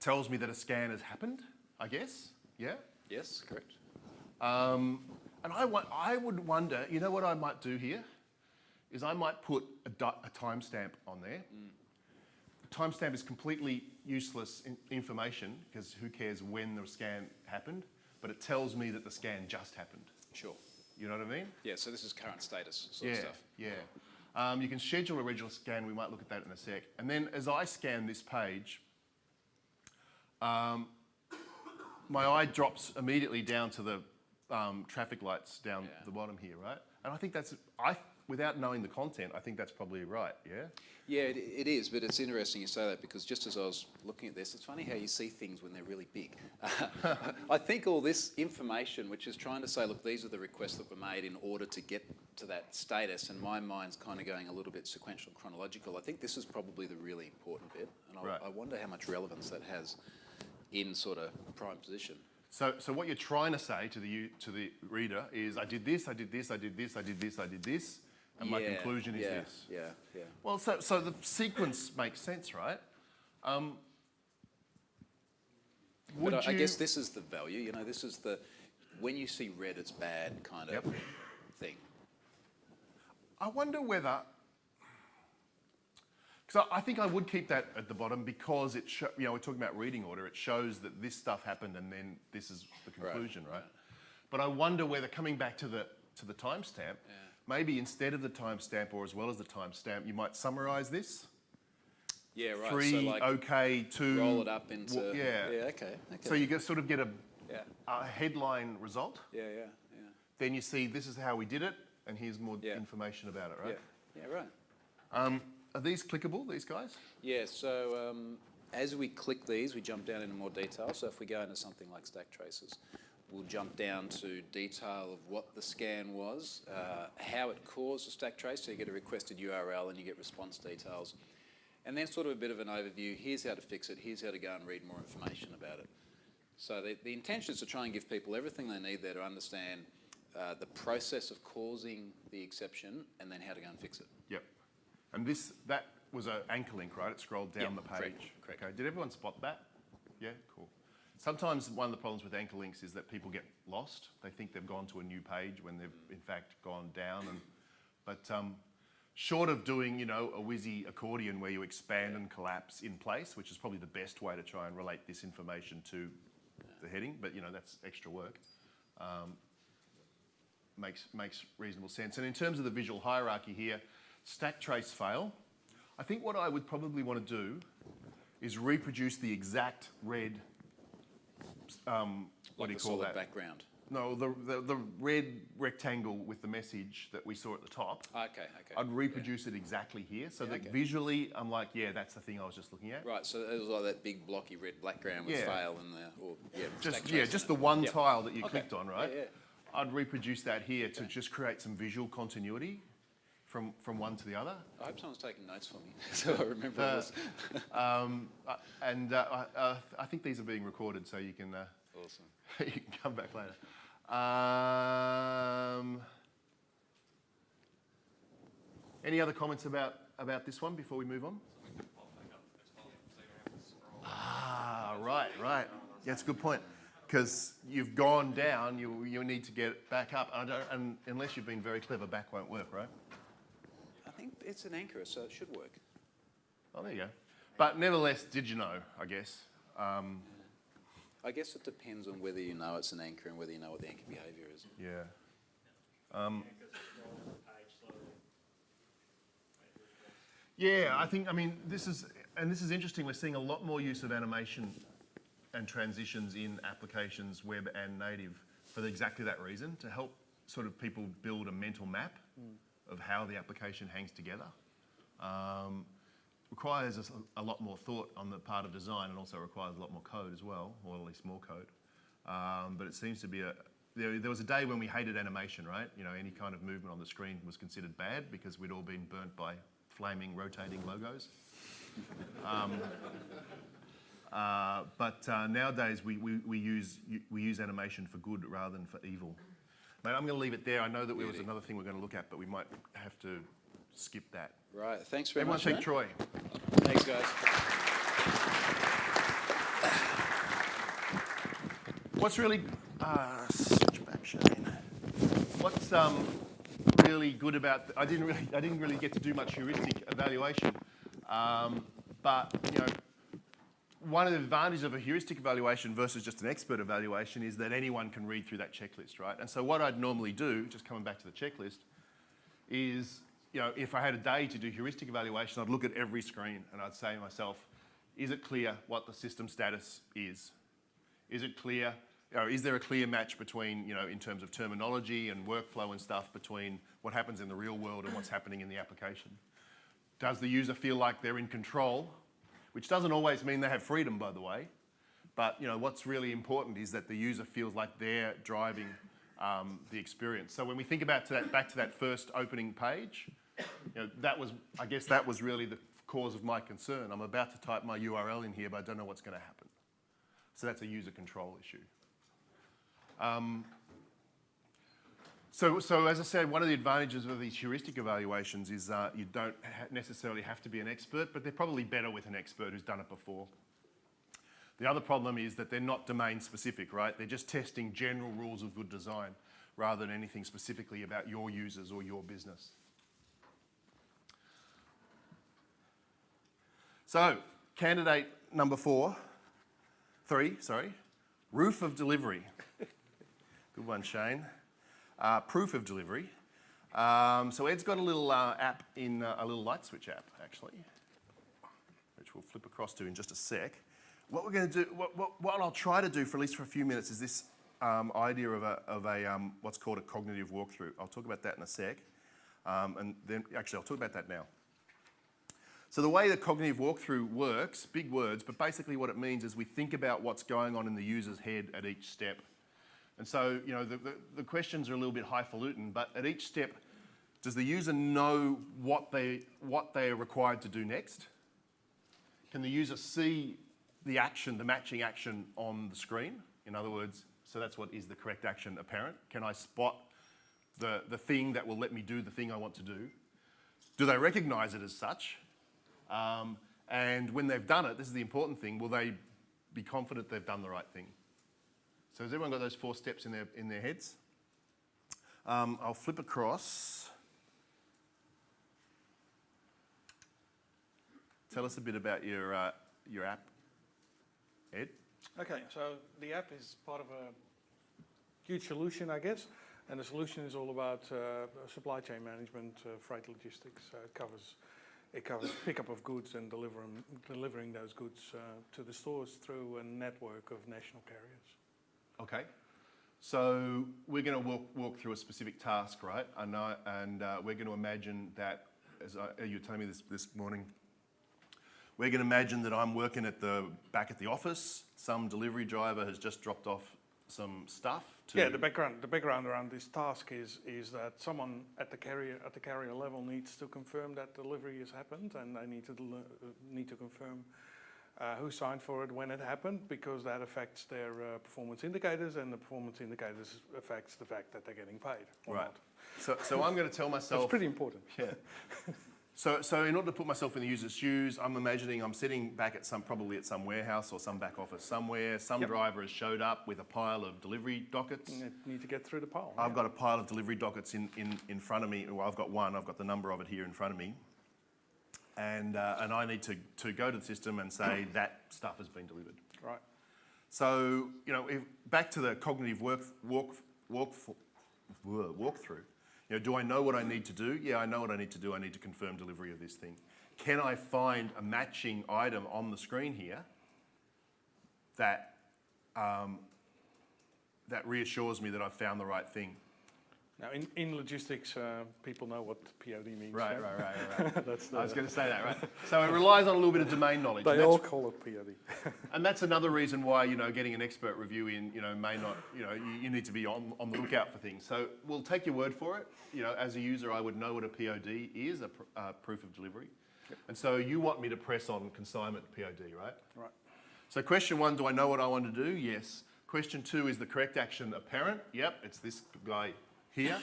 tells me that a scan has happened, I guess. Yeah? Yes, correct. And I would wonder, what I might do here is I might put a timestamp on there. The timestamp is completely useless information, because who cares when the scan happened, but it tells me that the scan just happened. Sure. You know what I mean? Yeah, so this is current status sort of stuff. Yeah. You can schedule a regular scan. We might look at that in a sec. And then as I scan this page, my eye drops immediately down to the traffic lights down the bottom here, right? And I think without knowing the content, I think that's probably right, yeah? Yeah, it is, but it's interesting you say that, because just as I was looking at this, it's funny how you see things when they're really big. I think all this information, which is trying to say, look, these are the requests that were made in order to get to that status, and my mind's kind of going a little bit sequential, chronological. I think this is probably the really important bit, and I wonder how much relevance that has in sort of prime position. So what you're trying to say to the reader is, I did this, I did this, I did this, I did this, I did this, and my conclusion is this. Yeah. Well, so the sequence makes sense, right? I guess this is the value, this is the, when you see red, it's bad kind of thing. I wonder whether, because I think I would keep that at the bottom, because we're talking about reading order, it shows that this stuff happened and then this is the conclusion, right? But I wonder whether, coming back to the timestamp, maybe instead of the timestamp, or as well as the timestamp, you might summarize this. Yeah, right. 3 so like okay, 2 roll it up into. yeah. Yeah. Okay. So you sort of get Yeah. a headline result. Yeah. Then you see this is how we did it, and here's more Yeah. information about it, right? Yeah. Right. Are these clickable, these guys? Yeah. So as we click these, we jump down into more detail. So if we go into something like stack traces, we'll jump down to detail of what the scan was, how it caused a stack trace. So you get a requested URL and you get response details. And then sort of a bit of an overview. Here's how to fix it. Here's how to go and read more information about it. So the intention is to try and give people everything they need there to understand the process of causing the exception and then how to go and fix it. Yep. And that was an anchor link, right? It scrolled down the page. Correct. Okay. Did everyone spot that? Yeah, cool. Sometimes one of the problems with anchor links is that people get lost. They think they've gone to a new page when they've in fact gone down. But short of doing, a whizzy accordion where you expand and collapse in place, which is probably the best way to try and relate this information to the heading, but that's extra work. Makes reasonable sense. And in terms of the visual hierarchy here, stack trace fail. I think what I would probably want to do is reproduce the exact red. What do you call that? Background. No, the red rectangle with the message that we saw at the top. Okay. I'd reproduce it exactly here, so that visually I'm like, yeah, that's the thing I was just looking at. Right, so it was like that big blocky red background with fail in there, Just the one tile that you clicked on, right? Yeah. I'd reproduce that here to just create some visual continuity from one to the other. I hope someone's taking notes for me, so I remember this. I think these are being recorded, so you can Awesome. you can come back later. Any other comments about this one before we move on? Right. Yeah, that's a good point. Because you've gone down, you need to get it back up. And unless you've been very clever, back won't work, right? I think it's an anchor, so it should work. Oh, there you go. But nevertheless, did you know, I guess? I guess it depends on whether you know it's an anchor and whether you know what the anchor behaviour is. Yeah. Yeah, this is interesting. We're seeing a lot more use of animation and transitions in applications, web and native, for exactly that reason, to help sort of people build a mental map of how the application hangs together. Requires a lot more thought on the part of design, and also requires a lot more code as well, or at least more code. But it seems to be there was a day when we hated animation, right? Any kind of movement on the screen was considered bad because we'd all been burnt by flaming, rotating logos. But nowadays we use animation for good rather than for evil. Mate, I'm going to leave it there. I know that there was another thing we're going to look at, but we might have to skip that. Right, thanks very Everyone much. take Troy. Thanks, guys. What's really switch back, Shane. What's really good about? I didn't really get to do much heuristic evaluation, but one of the advantages of a heuristic evaluation versus just an expert evaluation is that anyone can read through that checklist, right? And so what I'd normally do, just coming back to the checklist, is if I had a day to do heuristic evaluation, I'd look at every screen and I'd say to myself, is it clear what the system status is? Is it clear? Is there a clear match between, in terms of terminology and workflow and stuff, between what happens in the real world and what's happening in the application? Does the user feel like they're in control? Which doesn't always mean they have freedom, by the way. But what's really important is that the user feels like they're driving the experience. So when we think about back to that first opening page, that was really the cause of my concern. I'm about to type my URL in here, but I don't know what's going to happen. So that's a user control issue. So as I said, one of the advantages of these heuristic evaluations is you don't necessarily have to be an expert, but they're probably better with an expert who's done it before. The other problem is that they're not domain specific, right? They're just testing general rules of good design rather than anything specifically about your users or your business. So, candidate number 3, roof of delivery. Good one, Shane. Proof of delivery. So Ed's got a little app in a little light switch app, actually, which which we'll flip across to in just a sec. What we're going to do, what I'll try to do for at least for a few minutes is this idea of a what's called a cognitive walkthrough. I'll talk about that in a sec, and then actually I'll talk about that now. So the way the cognitive walkthrough works, big words, but basically what it means is we think about what's going on in the user's head at each step. And so, you know, the questions are a little bit highfalutin, but at each step, does the user know what they are required to do next? Can the user see the action, the matching action on the screen? In other words, so that's what is the correct action apparent? Can I spot the thing that will let me do the thing I want to do? Do they recognize it as such? And when they've done it, this is the important thing, will they be confident they've done the right thing? So has everyone got those 4 steps in their heads? I'll flip across. Tell us a bit about your app, Ed. Okay, so the app is part of a huge solution, I guess. And the solution is all about supply chain management, freight logistics. It covers pickup of goods and delivering those goods to the stores through a network of national carriers. Okay. So we're going to walk through a specific task, right? And we're going to imagine that, as you were telling me this morning, we're going to imagine that I'm working back at the office. Some delivery driver has just dropped off some stuff. Yeah, the background around this task is that someone at the carrier level needs to confirm that delivery has happened, and they need to confirm who signed for it when it happened, because that affects their performance indicators, and the performance indicators affects the fact that they're getting paid or Right. not. So I'm going to tell myself. That's pretty important. Yeah. So in order to put myself in the user's shoes, I'm imagining I'm sitting back at probably at some warehouse or some back office somewhere. Some driver has showed up with a pile of delivery dockets. You need to get through the pile. I've got a pile of delivery dockets in front of me. Well, I've got one. I've got the number of it here in front of me. And I need to go to the system and say that stuff has been delivered. Right. So, you know, back to the cognitive walkthrough. You know, do I know what I need to do? Yeah, I know what I need to do. I need to confirm delivery of this thing. Can I find a matching item on the screen here that that reassures me that I've found the right thing? Now, in logistics, people know what POD means. Right. That's I was going to say that, right? So it relies on a little bit of domain knowledge. They all call it POD. And that's another reason why, you know, getting an expert review in, you know, may not, you know, you need to be on the lookout for things. So we'll take your word for it. You know, as a user, I would know what a POD is, a proof of delivery. Yep. And so you want me to press on consignment POD, right? Right. So question 1, do I know what I want to do? Yes. Question 2, is the correct action apparent? Yep, it's this guy here.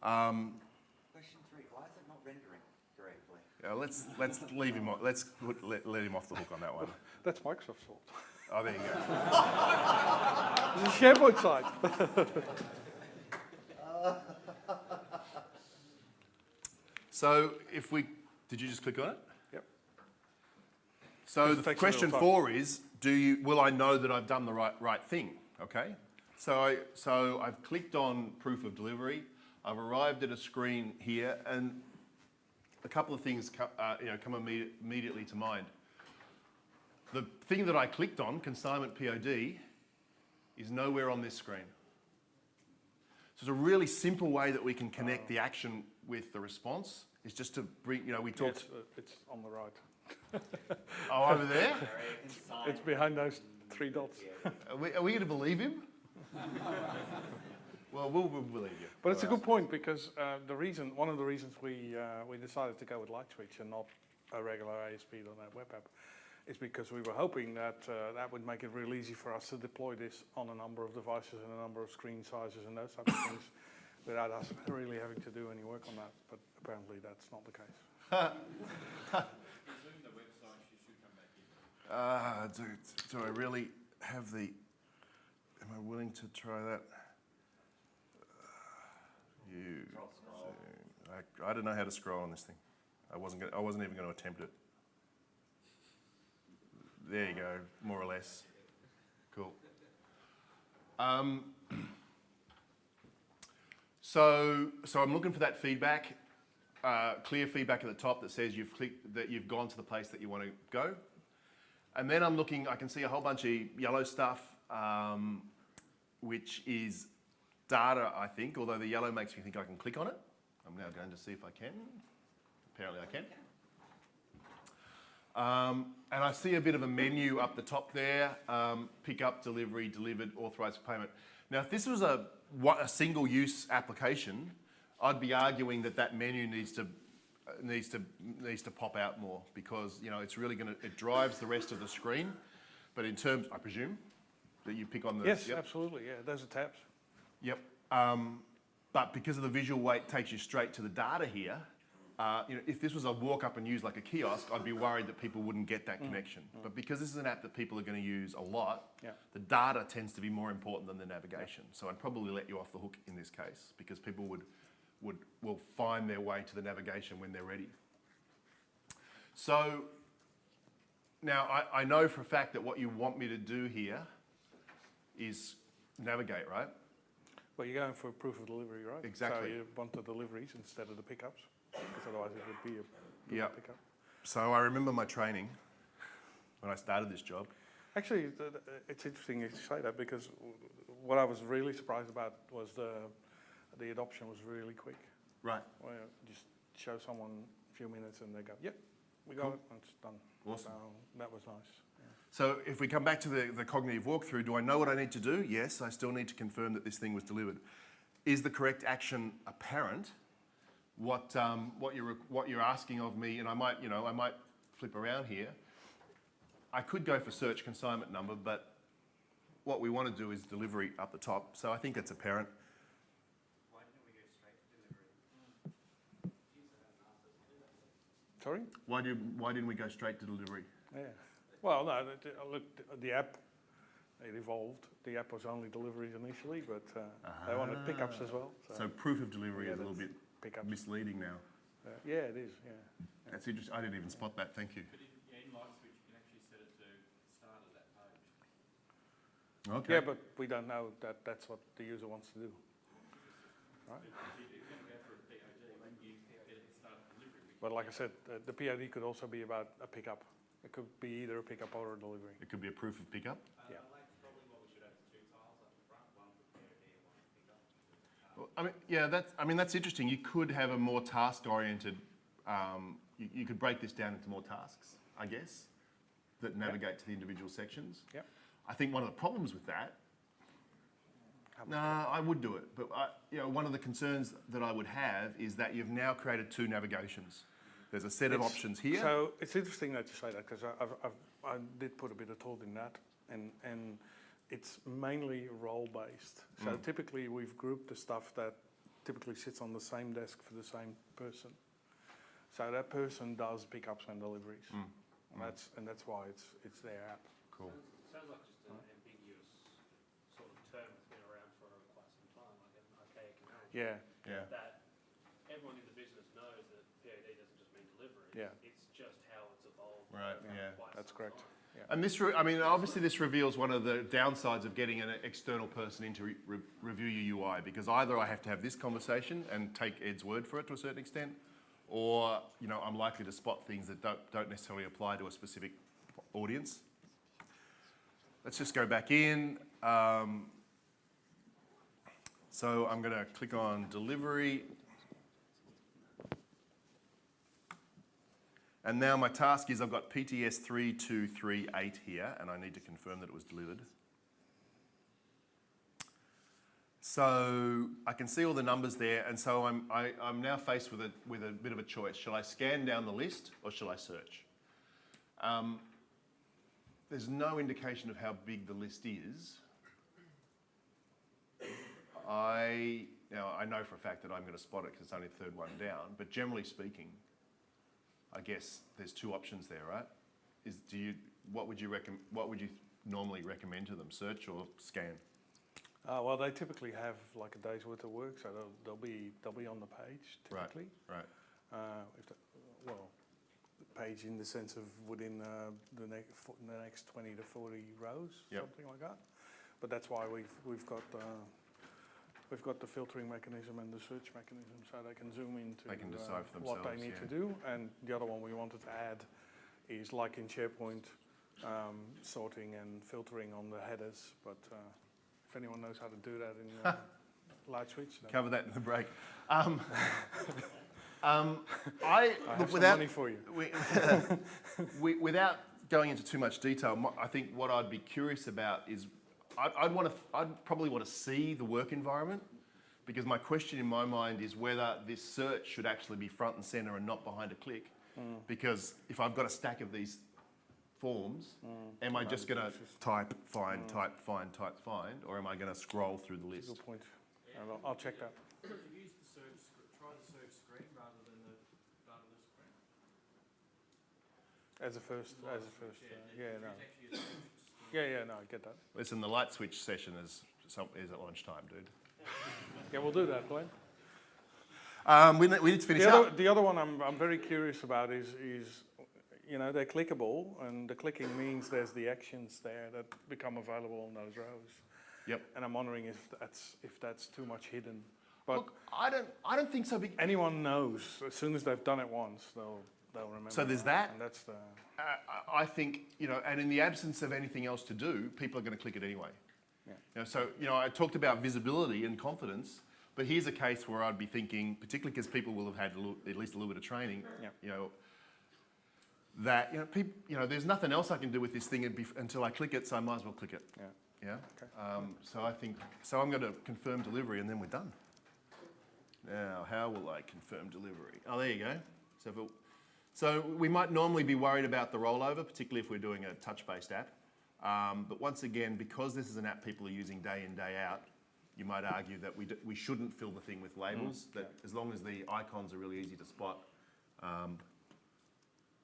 Question 3, why is it not rendering correctly? Let's leave him. Let him off the hook on that one. That's Microsoft's fault. Oh, there you go. It's a SharePoint site. So did you just click on it? Yep. So It the takes a question little 4 is, will I know that I've done the right thing? Okay. So I've clicked on proof of delivery. I've arrived at a screen here, and a couple of things come immediately to mind. The thing that I clicked on, consignment POD, is nowhere on this screen. So it's a really simple way that we can connect the action with the response. Is just to bring, we talked. It's on the right. Oh, over there? It's behind those 3 dots. Are we going to believe him? Well, we'll believe you. But it's a good point, because one of the reasons we decided to go with LightSwitch and not a regular ASP .NET web app is because we were hoping that that would make it real easy for us to deploy this on a number of devices and a number of screen sizes and those types of things without us really having to do any work on that. But apparently that's not the case. Do I really have the? Am I willing to try that? I don't know how to scroll on this thing. I wasn't even going to attempt it. There you go, more or less. Cool. So I'm looking for that feedback, clear feedback at the top that says you've gone to the place that you want to go. And then I'm looking, I can see a whole bunch of yellow stuff, which is data, I think, although the yellow makes me think I can click on it. I'm now going to see if I can. Apparently I can. And I see a bit of a menu up the top there, pick up, delivery, delivered, authorised for payment. Now, if this was a single-use application, I'd be arguing that that menu needs to pop out more because, you know, it's really it drives the rest of the screen. But in terms, I presume, that you pick on the... Yes, yep. absolutely, yeah, those are tabs. Yep. But because of the visual weight takes you straight to the data here, you know, if this was a walk up and use like a kiosk, I'd be worried that people wouldn't get that connection. But because this is an app that people are going to use a lot, the data tends to be more important than the navigation. So I'd probably let you off the hook in this case because people will find their way to the navigation when they're ready. So now I know for a fact that what you want me to do here is navigate, right? Well, you're going for proof of delivery, right? Exactly. So you want the deliveries instead of the pickups, because otherwise it would be a pickup. So I remember my training when I started this job. Actually, it's interesting you say that because what I was really surprised about was the adoption was really quick. Right. Well, you just show someone a few minutes and they go, yep, we got it, and it's done. Awesome. So that was nice. Yeah. So if we come back to the cognitive walkthrough, do I know what I need to do? Yes, I still need to confirm that this thing was delivered. Is the correct action apparent? What you're asking of me, and I might flip around here. I could go for search consignment number, but what we want to do is delivery up the top. So I think that's apparent. Why didn't we go straight to delivery? Sorry? Why didn't we go straight to delivery? Yeah. Well, no, look, the app, it evolved. The app was only deliveries initially, but they wanted pickups as well. So proof of delivery is a little bit pickups. misleading now. Yeah, it is, yeah. That's interesting. I didn't even spot that. Thank you. But in Lightswitch, you can actually set it to start at that page. Okay. Yeah, but we don't know that that's what the user wants to do. Right? If you're going to go for a POD, when you get it start delivery. But like I said, the POD could also be about a pickup. It could be either a pickup or a delivery. It could be a proof of pickup. Yeah. Probably what we should have is two tiles up the front, one for POD and one for pickup. Well, that's interesting. You could have a more task-oriented. You could break this down into more tasks, I guess, that navigate to the individual sections. Yep. I think one of the problems with that. I would do it, but one of the concerns that I would have is that you've now created two navigations. There's a set of options here. So it's interesting that you say that because I did put a bit of thought in that, and it's mainly role-based. So typically we've grouped the stuff that typically sits on the same desk for the same person. So that person does pickups and deliveries, and that's why it's their app. Cool. Sounds like just an ambiguous sort of term that's been around for quite some time, like an archaic analogy. Yeah. That everyone in the business knows that POD doesn't just mean delivery. Yeah. It's just how it's evolved. Right. over Yeah. quite That's some correct. time. Yeah. And this, obviously, this reveals one of the downsides of getting an external person in to review your UI, because either I have to have this conversation and take Ed's word for it to a certain extent, or I'm likely to spot things that don't necessarily apply to a specific audience. Let's just go back in. So I'm going to click on delivery. And now my task is I've got PTS 3238 here, and I need to confirm that it was delivered. So I can see all the numbers there, and so I'm now faced with a bit of a choice. Shall I scan down the list or shall I search? There's no indication of how big the list is. I know for a fact that I'm going to spot it because it's only the third one down, but generally speaking, I guess there's two options there, right? What would you normally recommend to them? Search or scan? Well, they typically have like a day's worth of work, so they'll be on the page typically. Right. The page in the sense of within the next 20 to 40 rows, something like that. But that's why we've got the filtering mechanism and the search mechanism, so they can zoom into They can decide for what they themselves, need yeah. to do. And the other one we wanted to add is like in SharePoint, sorting and filtering on the headers. But if anyone knows how to do that in Light Switch, then Cover that in the break. I have some money for you. Without going into too much detail, I think what I'd be curious about is I'd probably want to see the work environment, because my question in my mind is whether this search should actually be front and center and not behind a click. Because if I've got a stack of these forms, am I just going to type, find, or am I going to scroll through the list? Good point. I'll check that. Use the search, try the search screen rather than the screen. As a first, no. Actually, Yeah, no, I get that. Listen, the light switch session is at lunchtime, dude. Yeah, we'll do that, Glenn. We need to finish up. The other one I'm very curious about is they're clickable, and the clicking means there's the actions there that become available on those rows. Yep. And I'm wondering if that's too much hidden. But Look, I don't think so. anyone knows, as soon as they've done it once, they'll remember. So there's that. And that's the. I think, and in the absence of anything else to do, people are going to click it anyway. Yeah. So, I talked about visibility and confidence, but here's a case where I'd be thinking, particularly because people will have had at least a little bit of training, that, there's nothing else I can do with this thing until I click it, so I might as well click it. Yeah. Yeah? Okay. So I'm going to confirm delivery and then we're done. Now, how will I confirm delivery? Oh, there you go. So we might normally be worried about the rollover, particularly if we're doing a touch-based app. But once again, because this is an app people are using day in, day out, you might argue that we shouldn't fill the thing with labels, that as long as the icons are really easy to spot,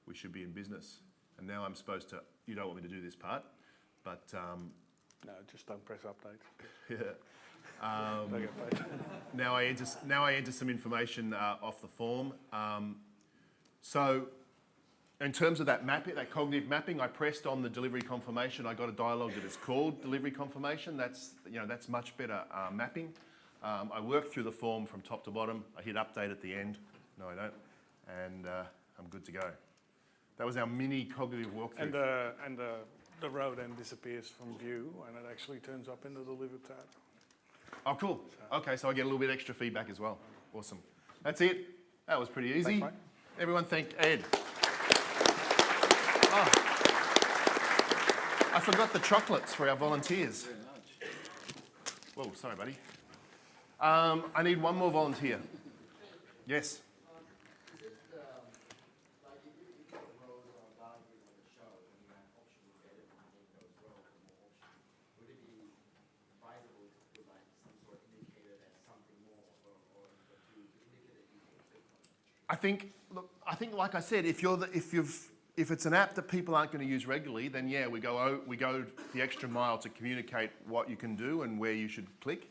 we should be in business. And now I'm supposed to, you don't want me to do this part, but No, just don't press update. yeah. Don't get paid. Now I enter some information off the form. So in terms of that mapping, that cognitive mapping, I pressed on the delivery confirmation. I got a dialogue that is called delivery confirmation. That's much better mapping. I worked through the form from top to bottom. I hit update at the end. No, I don't. And I'm good to go. That was our mini cognitive walkthrough. And the row then disappears from view, and it actually turns up in the deliver tab. Oh, cool. Okay, so I get a little bit extra feedback as well. Awesome. That's it. That was pretty easy. Thanks, mate. Everyone thank Ed. Oh. I forgot the chocolates for our volunteers. Whoa, sorry, buddy. I need one more volunteer. Yes. I think, like I said, if it's an app that people aren't going to use regularly, then yeah, we go the extra mile to communicate what you can do and where you should click.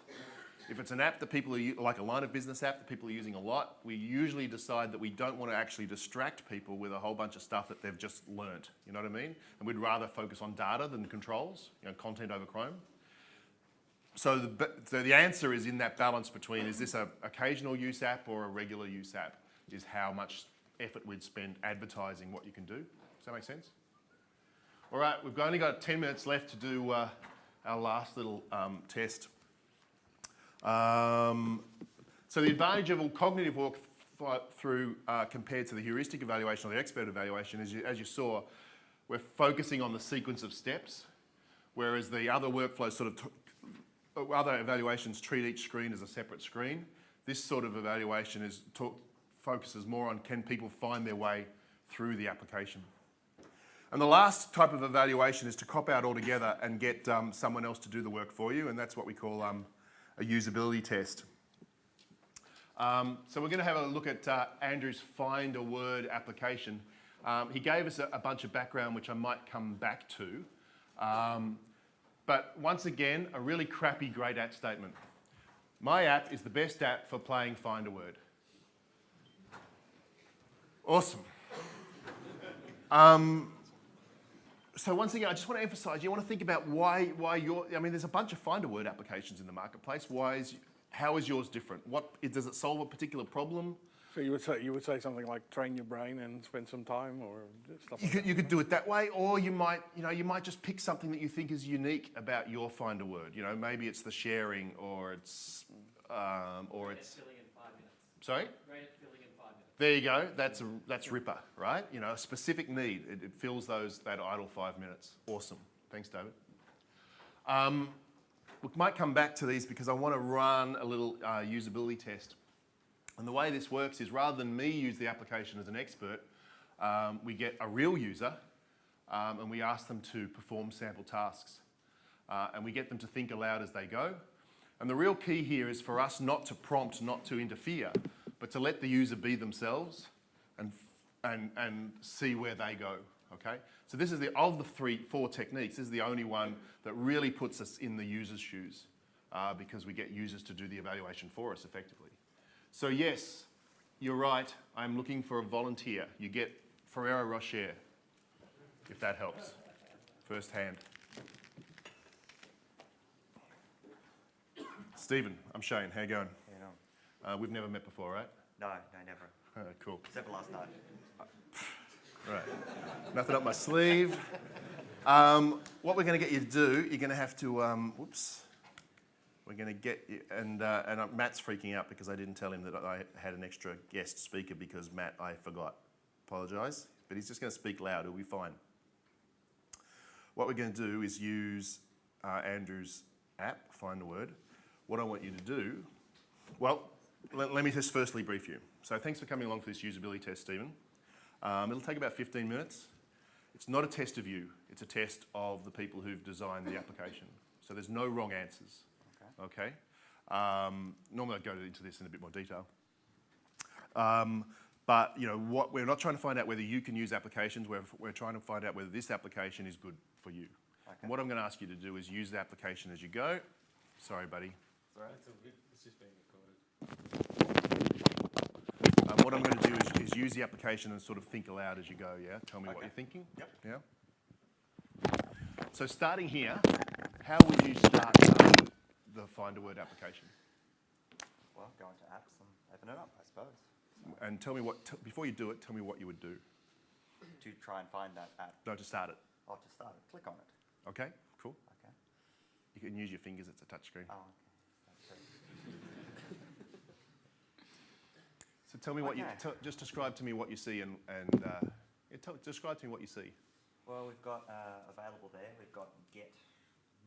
If it's an app that people are like a line of business app that people are using a lot, we usually decide that we don't want to actually distract people with a whole bunch of stuff that they've just learnt. You know what I mean? And we'd rather focus on data than controls. Content over Chrome. So the answer is in that balance between, is this an occasional use app or a regular use app, is how much effort we'd spend advertising what you can do. Does that make sense? All right, we've only got 10 minutes left to do our last little test. So the advantage of a cognitive walkthrough compared to the heuristic evaluation or the expert evaluation is, as you saw, we're focusing on the sequence of steps, whereas the other workflows other evaluations treat each screen as a separate screen. This sort of evaluation focuses more on can people find their way through the application. And the last type of evaluation is to cop out altogether and get someone else to do the work for you, and that's what we call a usability test. So we're going to have a look at Andrew's Find a Word application. He gave us a bunch of background, which I might come back to. But once again, a really crappy great app statement. My app is the best app for playing Find a Word. Awesome. So once again, I just want to emphasise, you want to think about why there's a bunch of Find a Word applications in the marketplace. How is yours different? Does it solve a particular problem? So you would say something like train your brain and spend some time, or stuff like that. You could do it that way, or you might just pick something that you think is unique about your find a word. Maybe it's the sharing, or it's Filling in 5 minutes. sorry. Great at filling in 5 minutes. There you go. That's Ripper, right? A specific need. It fills that idle 5 minutes. Awesome. Thanks, David. We might come back to these because I want to run a little usability test. And the way this works is rather than me use the application as an expert, we get a real user and we ask them to perform sample tasks. And we get them to think aloud as they go. And the real key here is for us not to prompt, not to interfere, but to let the user be themselves and see where they go, okay? So this is of the 4 techniques, this is the only one that really puts us in the user's shoes because we get users to do the evaluation for us effectively. So yes, you're right, I'm looking for a volunteer. You get Ferrero Rocher, if that helps, firsthand. Stephen, I'm Shane, how you going? We've never met before, right? No, never. Cool. Except for last night. Right. Nothing up my sleeve. What we're going to get you to do, you're going to have to, we're going to get you, and Matt's freaking out because I didn't tell him that I had an extra guest speaker because I forgot. Apologise, but he's just going to speak loud, it'll be fine. What we're going to do is use Andrew's app, Find a Word. What I want you to do, well, let me just firstly brief you. So thanks for coming along for this usability test, Stephen. It'll take about 15 minutes. It's not a test of you, it's a test of the people who've designed the application. So there's no wrong answers, okay? Normally I'd go into this in a bit more detail. But what we're not trying to find out whether you can use applications, we're trying to find out whether this application is good for you. Okay. And what I'm going to ask you to do is use the application as you go. Sorry, buddy. It's just being recorded. What I'm going to do is use the application and sort of think aloud as you go, yeah? Tell me what you're thinking. Yep. Yeah? So starting here, how would you start the Find a Word application? Well, go into apps and open it up, I suppose. And tell me before you do it, tell me what you would do. To try and find that app. No, to start it. Oh, to start it. Click on it. Okay, cool. Okay. You can use your fingers, it's a touch screen. Oh, okay. That's great. So tell me what Okay. just describe to me what you see and describe to me what you see. Well, we've got available there. We've got Get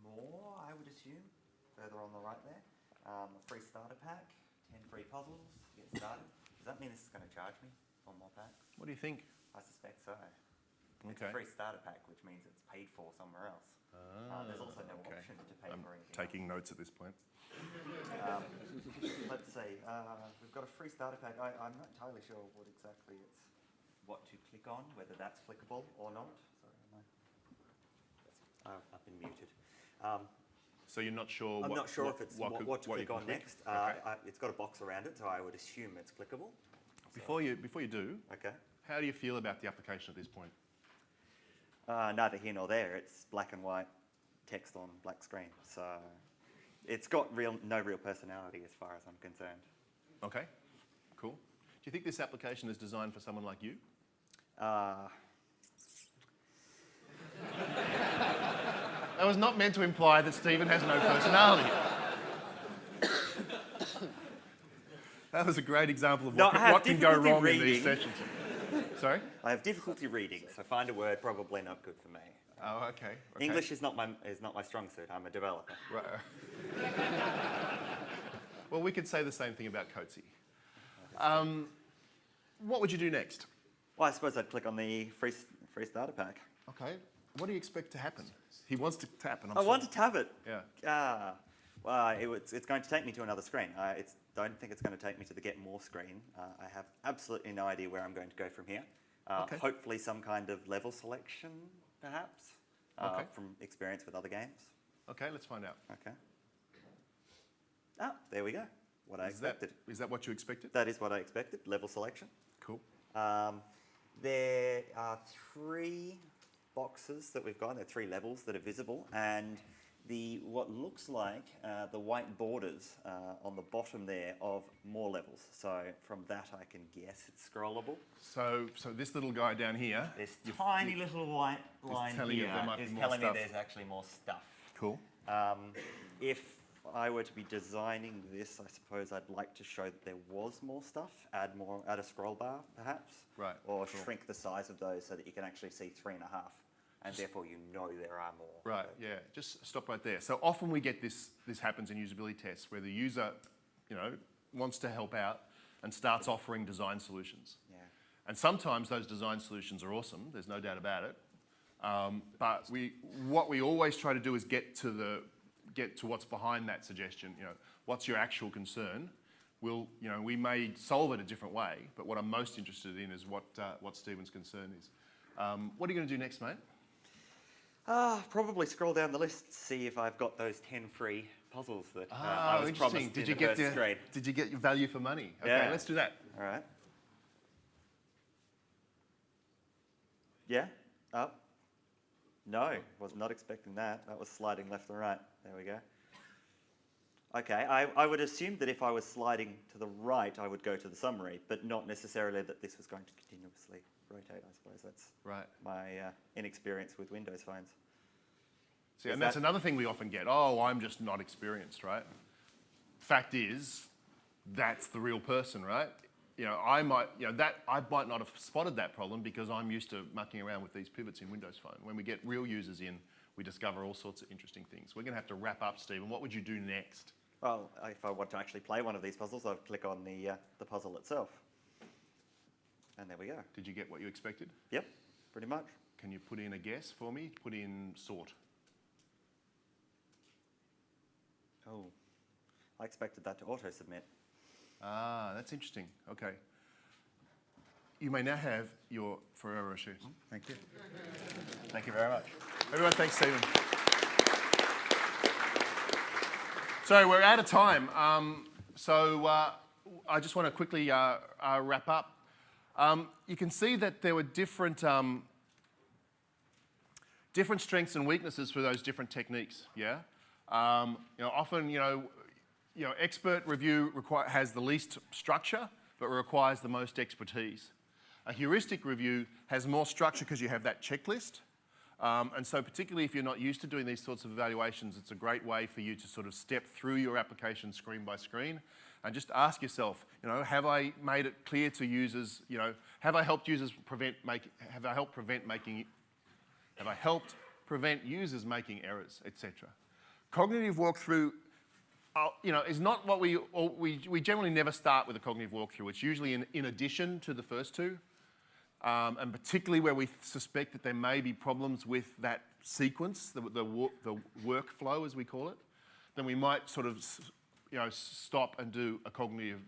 More, I would assume, further on the right there. A free starter pack, 10 free puzzles to get started. Does that mean this is going to charge me for more packs? What do you think? I suspect so. It's Okay. a free starter pack, which means it's paid for somewhere else. There's also no okay. option to pay I'm for anything. taking notes at this point. Let's see. We've got a free starter pack. I'm not entirely sure what to click on, whether that's clickable or not. Sorry, I've been muted. So you're not sure I'm not sure if it's what to you click can on next. Okay. It's got a box around it, so I would assume it's clickable. Before you do, Okay. how do you feel about the application at this point? Neither here nor there. It's black and white text on black screen. So it's got no real personality as far as I'm concerned. Okay, cool. Do you think this application is designed for someone like you? That was not meant to imply that Stephen has no personality. That was a great example of No, I have what can go difficulty wrong in these reading. sessions. Sorry? I have difficulty reading, so Find a Word probably not good for me. Oh, okay. English is not my strong suit. I'm a developer. Right. Well, we could say the same thing about Coatsy. What would you do next? Well, I suppose I'd click on the free starter pack. Okay. What do you expect to happen? He wants to tap, and I want to tab it. Yeah. Well, it's going to take me to another screen. Don't think it's going to take me to the Get More screen. I have absolutely no idea where I'm going to go from here. Okay. Hopefully some kind of level selection, perhaps, Okay. from experience with other games. Okay, let's find out. Okay. Ah, there we go. What I expected. Is that what you expected? That is what I expected, level selection. Cool. There are 3 boxes that we've got. There are 3 levels that are visible, and what looks like the white borders on the bottom there of more levels. So from that I can guess it's scrollable. So this little guy down here. This tiny little white line telling you here there might be is more telling me stuff. there's actually more stuff. Cool. If I were to be designing this, I suppose I'd like to show that there was more stuff, add a scroll bar perhaps, Right, or cool. shrink the size of those so that you can actually see 3.5, and therefore you know there are more. Right, yeah, just stop right there. So often we get this happens in usability tests where the user, wants to help out and starts offering design solutions. Yeah. And sometimes those design solutions are awesome, there's no doubt about it. But what we always try to do is get to what's behind that suggestion. What's your actual concern? We may solve it a different way, but what I'm most interested in is what Stephen's concern is. What are you going to do next, mate? Probably scroll down the list, see if I've got those 10 free puzzles that I was interesting. promised in the first grade. Did you get your value for money? Okay, Yeah. let's do that. All right. Yeah? Up? No, was not expecting that. That was sliding left and right. There we go. Okay, I would assume that if I was sliding to the right, I would go to the summary, but not necessarily that this was going to continuously rotate, I suppose. That's Right. my inexperience with Windows phones. See, Is and that's that- another thing we often get. Oh, I'm just not experienced, right? Fact is, that's the real person, right? I might not have spotted that problem because I'm used to mucking around with these pivots in Windows Phone. When we get real users in, we discover all sorts of interesting things. We're going to have to wrap up, Stephen. What would you do next? Well, if I want to actually play one of these puzzles, I'll click on the puzzle itself. And there we go. Did you get what you expected? Yep, pretty much. Can you put in a guess for me? Put in sort. Oh, I expected that to auto-submit. Ah, that's interesting. Okay. You may now have your Ferrero Rocher. Thank you. Thank you very much. Everyone, thanks, Stephen. So we're out of time. I just want to quickly wrap up. You can see that there were different strengths and weaknesses for those different techniques. Yeah. Often, expert review has the least structure, but requires the most expertise. A heuristic review has more structure because you have that checklist. And so particularly if you're not used to doing these sorts of evaluations, it's a great way for you to sort of step through your application screen by screen and just ask yourself, have I made it clear to users, have I helped prevent users making errors, etc. Cognitive walkthrough, is not what we generally never start with a cognitive walkthrough. It's usually in addition to the first two. And particularly where we suspect that there may be problems with that sequence, the workflow as we call it, then we might sort of stop and do a cognitive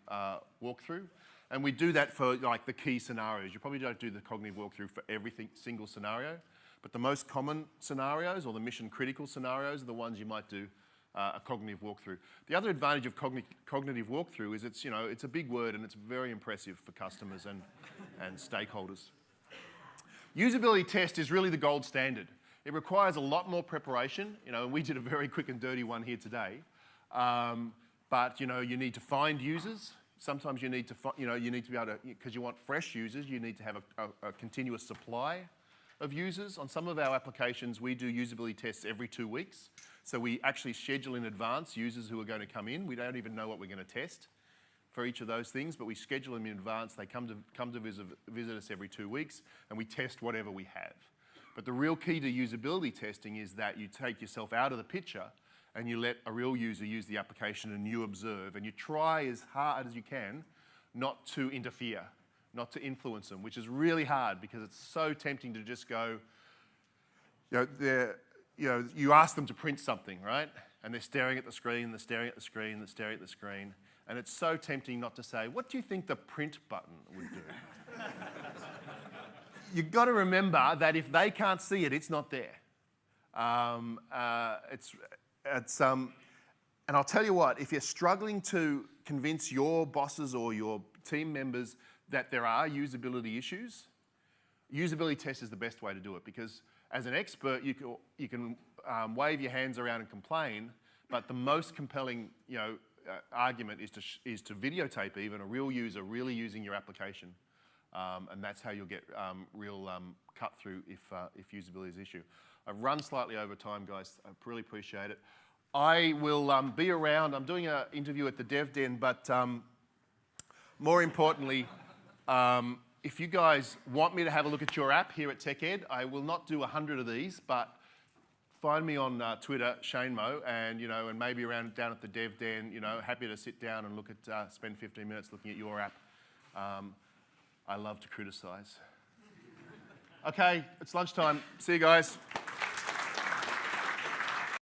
walkthrough. And we do that for like the key scenarios. You probably don't do the cognitive walkthrough for every single scenario, but the most common scenarios or the mission critical scenarios are the ones you might do a cognitive walkthrough. The other advantage of cognitive walkthrough is it's a big word and it's very impressive for customers and stakeholders. Usability test is really the gold standard. It requires a lot more preparation. We did a very quick and dirty one here today. But you need to find users. Sometimes you need to be able to, because you want fresh users, you need to have a continuous supply of users. On some of our applications, we do usability tests every 2 weeks. So we actually schedule in advance users who are going to come in. We don't even know what we're going to test for each of those things, but we schedule them in advance. They come to visit us every 2 weeks, and we test whatever we have. But the real key to usability testing is that you take yourself out of the picture and you let a real user use the application and you observe, and you try as hard as you can not to interfere, not to influence them, which is really hard because it's so tempting to just go, you ask them to print something, right? And they're staring at the screen, they're staring at the screen, they're staring at the screen. And it's so tempting not to say, what do you think the print button would do? You've got to remember that if they can't see it, it's not there. And I'll tell you what, if you're struggling to convince your bosses or your team members that there are usability issues, usability test is the best way to do it because as an expert, you can wave your hands around and complain, but the most compelling, argument is to videotape even a real user really using your application, and that's how you'll get real cut through if usability is an issue. I've run slightly over time, guys. I really appreciate it. I will be around. I'm doing an interview at the Dev Den, but more importantly, if you guys want me to have a look at your app here at TechEd, I will not do 100 of these, but find me on Twitter, Shane Mo, and and maybe around down at the Dev Den. Happy to sit down and look at, spend 15 minutes looking at your app. I love to criticise. Okay, it's lunchtime. See you guys.